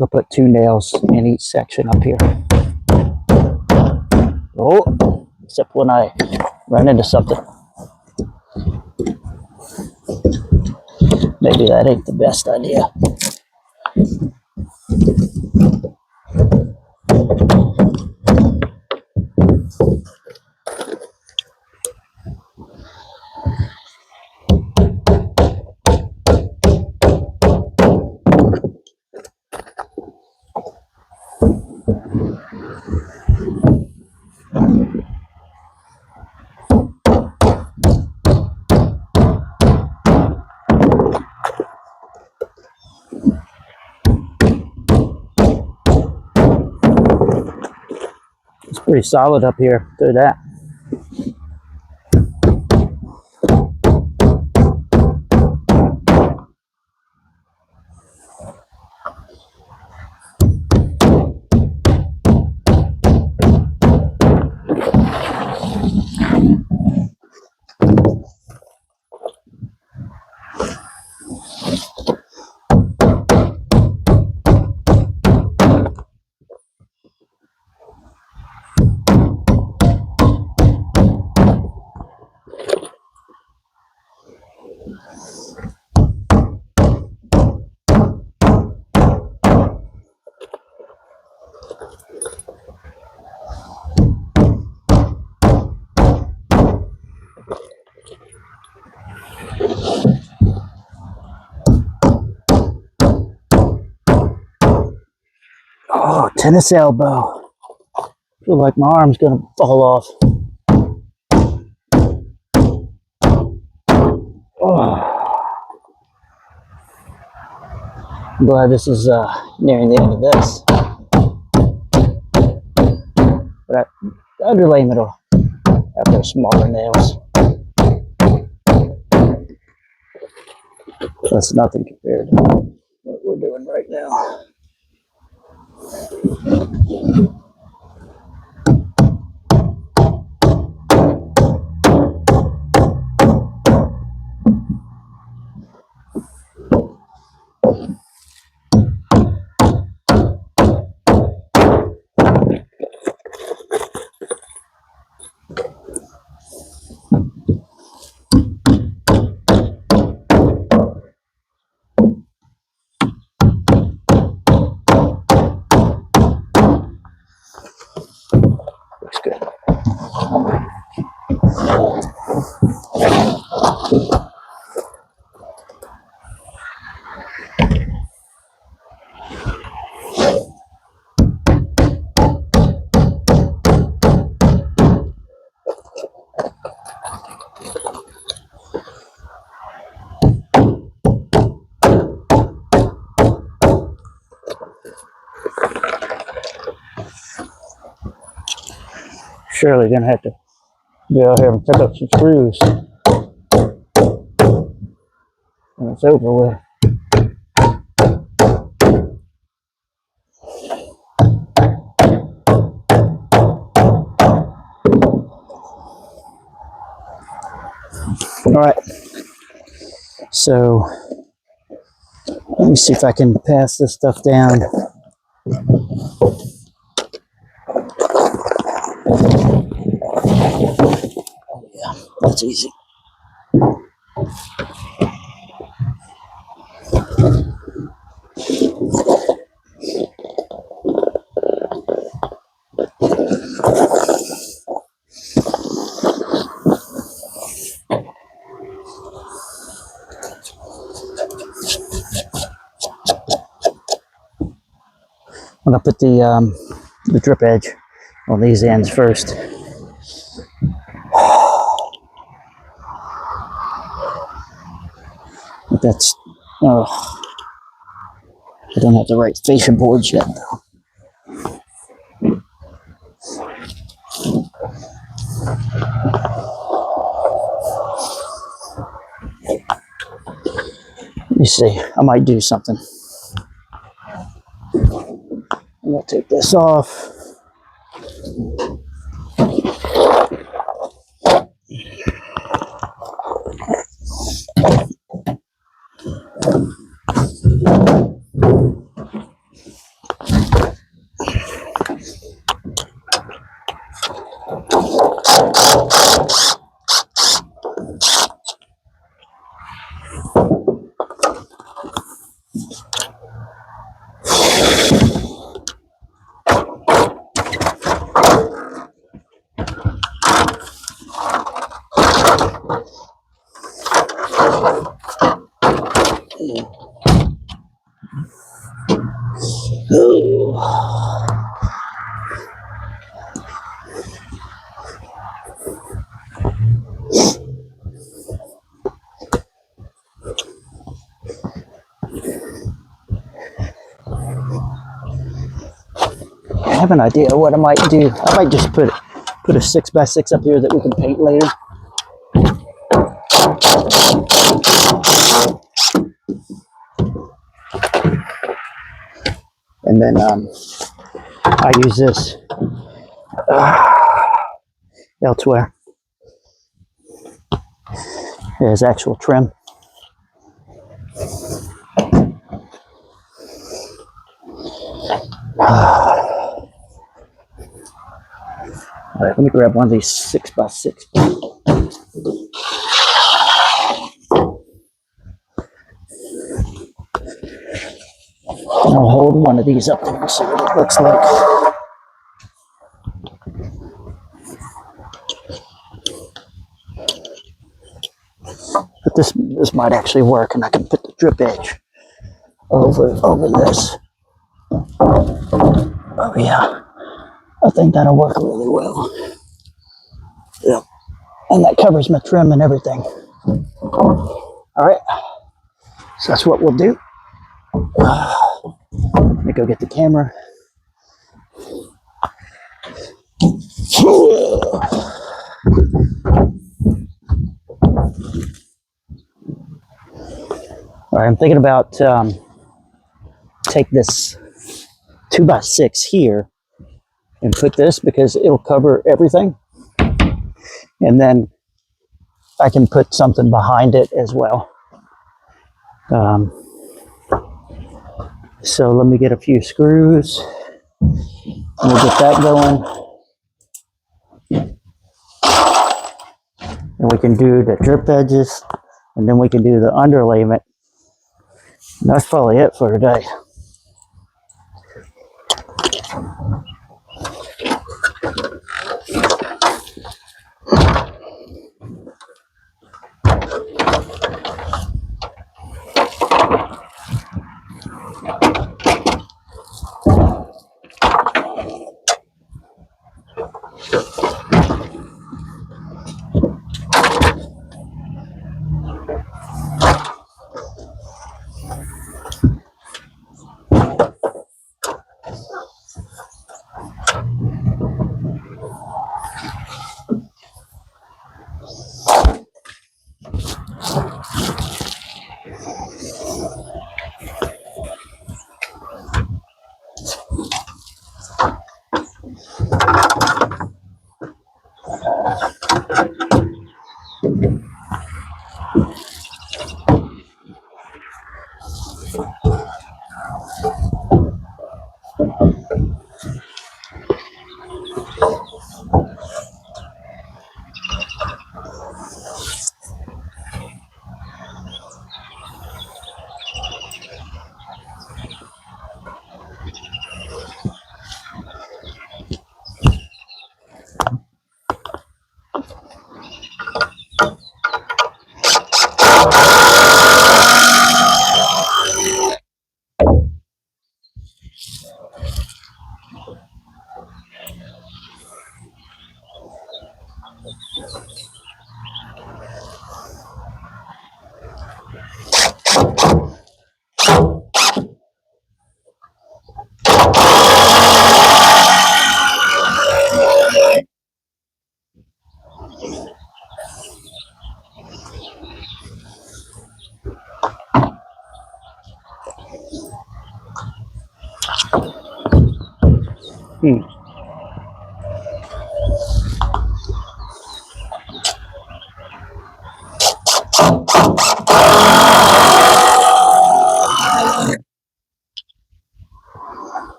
I'll put 2 nails in each section up here. Oh, except when I run into something. Maybe that ain't the best idea. Pretty solid up here. Do that. Oh, tennis elbow. Feel like my arm's gonna fall off. Oh, I'm glad this is nearing the end of this. But the underlayment will have those smaller nails. That's nothing compared to what we're doing right now. Looks good. Surely gonna have to go out here and pick up some screws when it's over with. All right, so let me see if I can pass this stuff down. Yeah, that's easy. I'm gonna put the drip edge on these ends first. But that's, oh, I don't have the right fascia boards yet though. Let me see, I might do something. I'm gonna take this off. have an idea of what I might do. I might just put a 6x6 up here that we can paint later. And then I use this elsewhere as actual trim. All right, let me grab one of these 6x6. I'll hold one of these up there and see what it looks like. But this might actually work, and I can put the drip edge over this. Oh yeah, I think that'll work really well. Yep, and that covers my trim and everything. All right, so that's what we'll do. Let me go get the camera. All right, I'm thinking about take this 2x6 here and put this because it'll cover everything, and then I can put something behind it as well. So let me get a few screws. We'll get that going. And we can do the drip edges, and then we can do the underlayment. And that's probably it for today.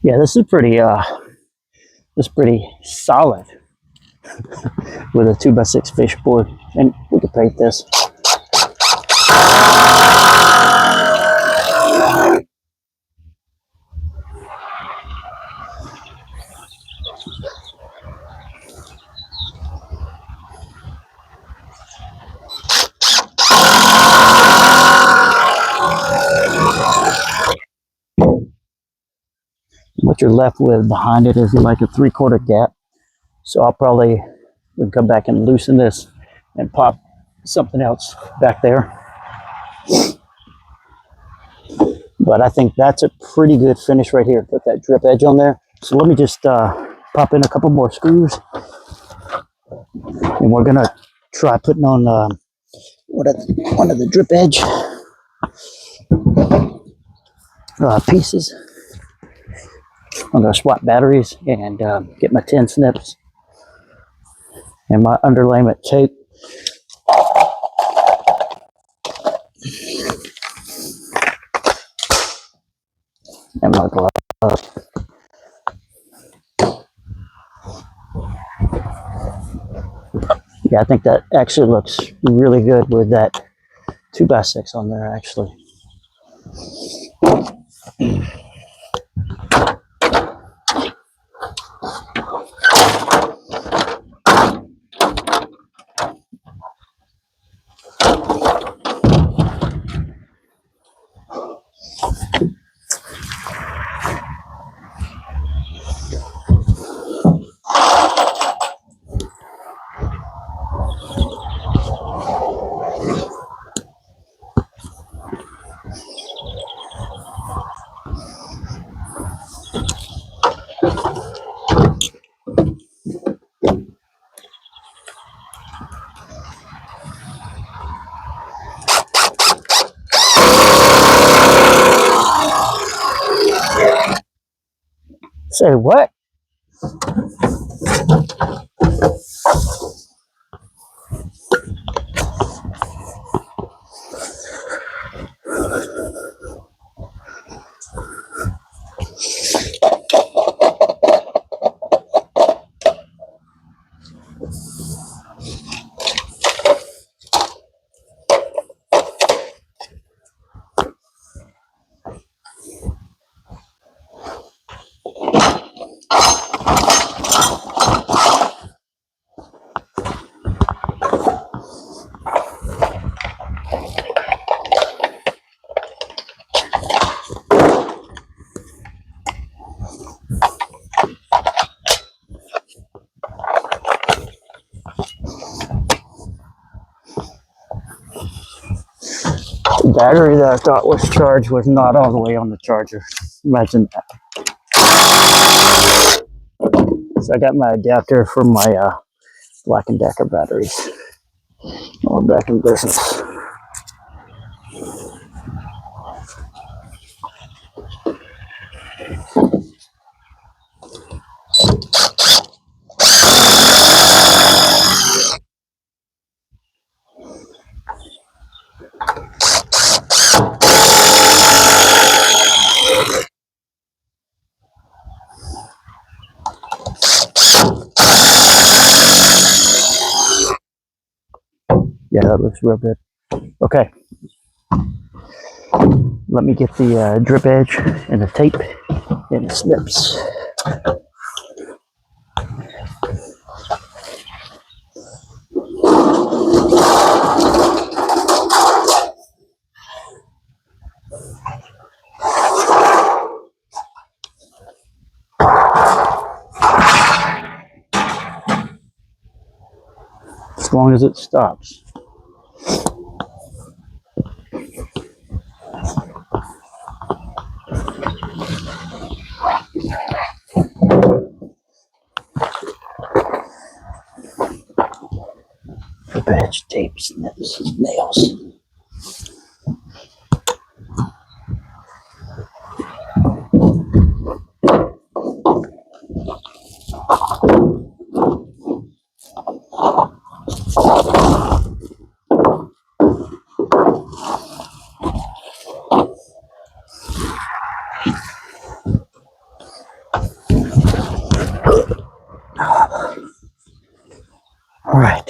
Yeah, this is pretty solid with a 2x6 fish board, and we could paint this. What you're left with behind it is like a 3/4 gap. So I'll probably come back and loosen this and pop something else back there. But I think that's a pretty good finish right here. Put that drip edge on there. So let me just pop in a couple more screws, and we're gonna try putting on one of the drip edge pieces. I'm gonna swap batteries and get my 10 snips and my underlayment tape. And my glove. Yeah, I think that actually looks really good with that 2x6 on there actually. Say what? The battery that I thought was charged was not all the way on the charger. Imagine that. So I got my adapter for my Black & Decker batteries. All back in business. Yeah, that looks real good. Okay, let me get the drip edge and the tape and the snips. As long as it stops. Drip edge, tape, snips, nails. All right.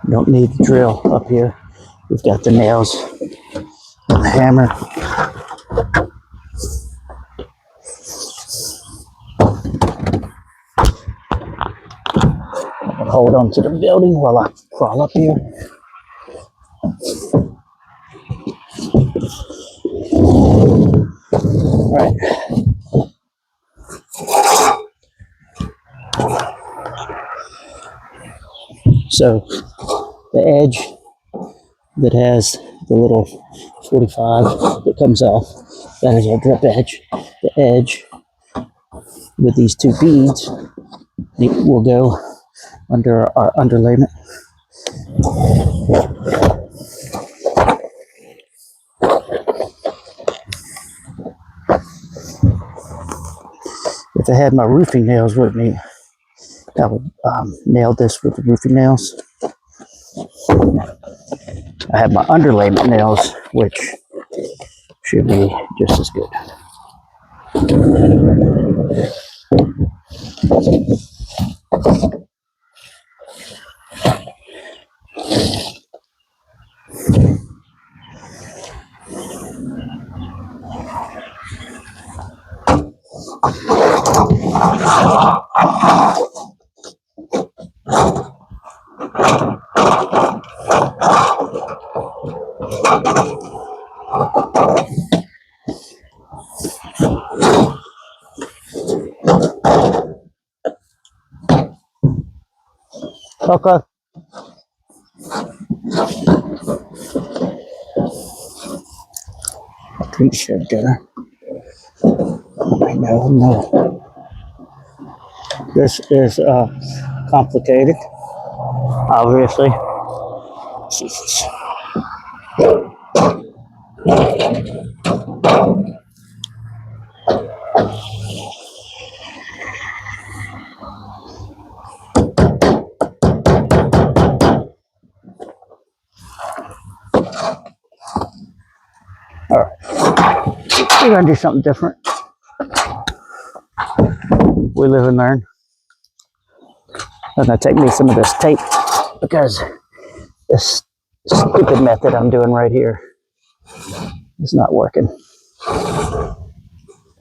Don't need the drill up here. We've got the nails And the hammer. Hold on to the building while I crawl up here. All right. So the edge that has the little 45 that comes off, that is our drip edge. The edge with these two beads will go under our underlayment. If I had my roofing nails with me, I would nail this with the roofing nails. I have my underlayment nails, which should be just as good. Okay. I think should dinner. No. This is complicated, obviously. Jesus. All right. We're going to do something different. We live and learn. I'm going to take me some of this tape because this stupid method I'm doing right here is not working.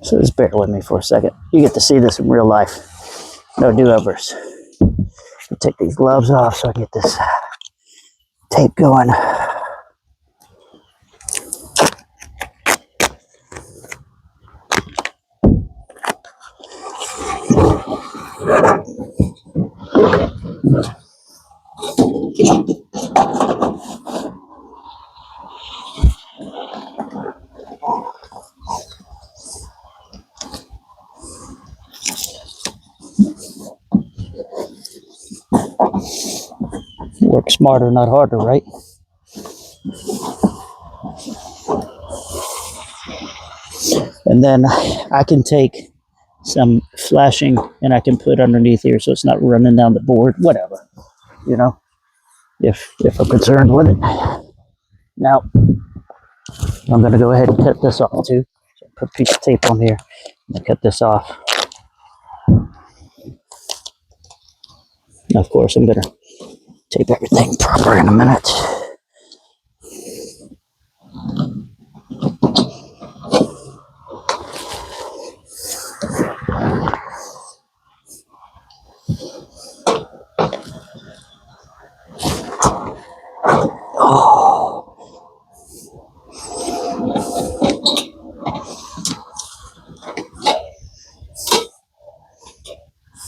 So just bear with me for a second. You get to see this in real life. No do-overs. I'll take these gloves off so I get this tape going. Work smarter, not harder, right? And then I can take some flashing and I can put underneath here so it's not running down the board, whatever, you know, if I'm concerned with it. Now, I'm going to go ahead and cut this off too. So put a piece of tape on here and cut this off. Now, of course, I'm going to tape everything proper in a minute.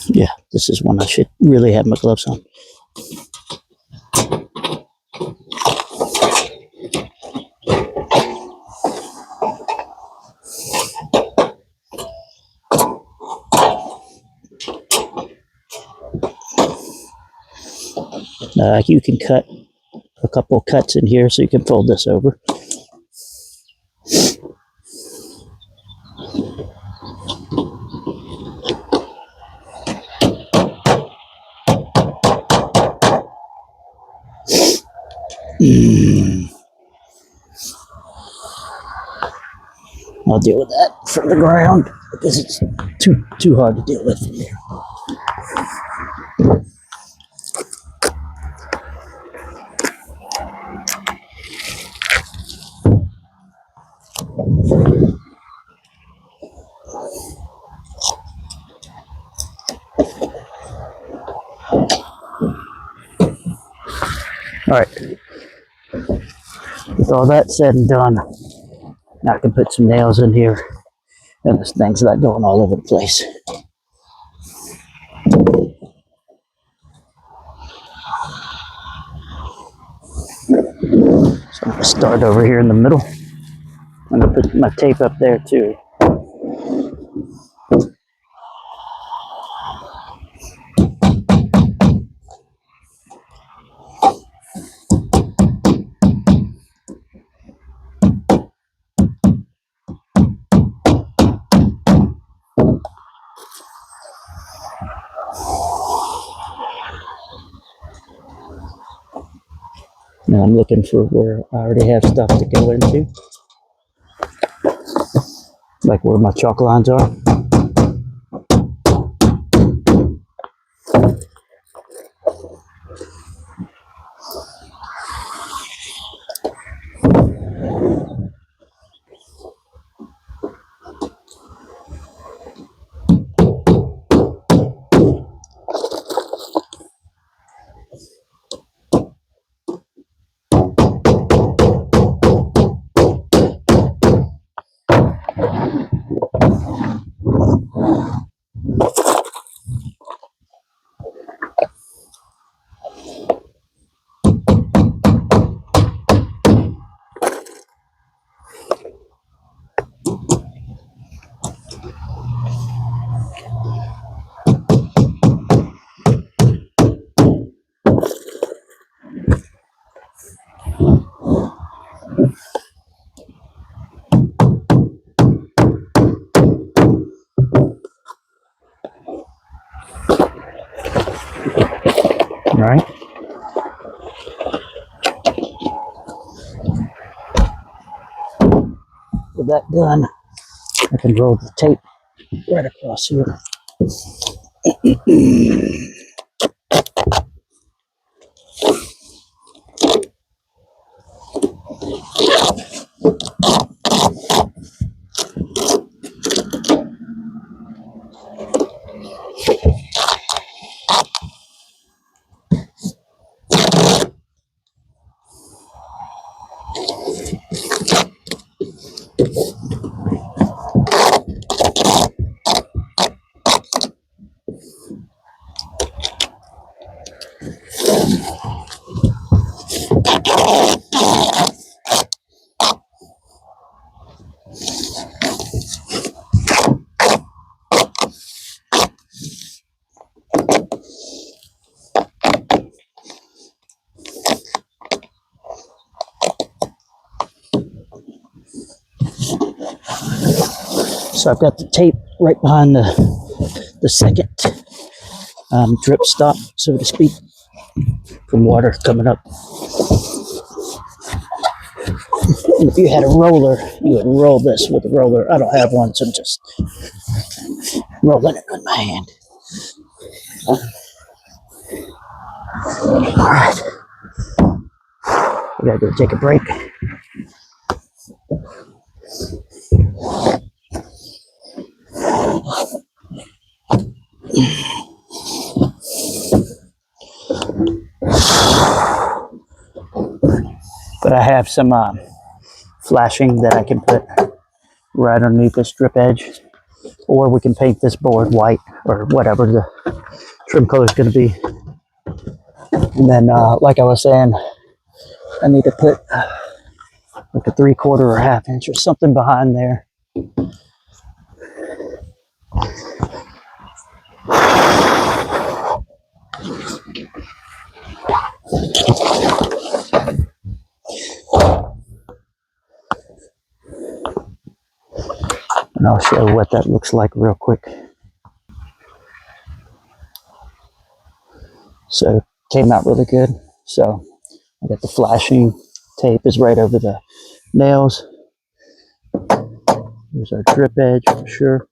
Yeah, this is when I should really have my gloves on. You can cut a couple cuts in here so you can fold this over. I'll deal with that from the ground because it's too hard to deal with from here. All right, with all that said and done, now I can put some nails in here, and this thing's not going all over the place. So I'm gonna start over here in the middle. I'm gonna put my tape up there too. Now I'm looking for where I already have stuff to go into, like where my chalk lines are. All right. With that done, I can roll the tape right across here. So I've got the tape right behind the second drip stop, so to speak, from water coming up. And if you had a roller, you would roll this with a roller. I don't have one, so I'm just rolling it with my hand. All right, we gotta go take a break. But I have some flashing that I can put right underneath this strip edge, or we can paint this board white or whatever the trim color is going to be. And then, like I was saying, I need to put like a 3/4 or 1/2 inch or something behind there. And I'll show what that looks like real quick. So it came out really good. So I got the flashing tape is right over the nails. There's our drip edge for sure.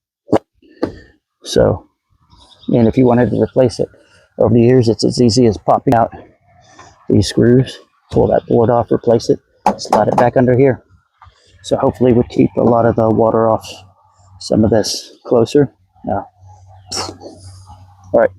So, and if you wanted to replace it over the years, it's as easy as popping out these screws, pull that board off, replace it, slide it back under here. So hopefully we keep a lot of the water off some of this closer. Now, all right.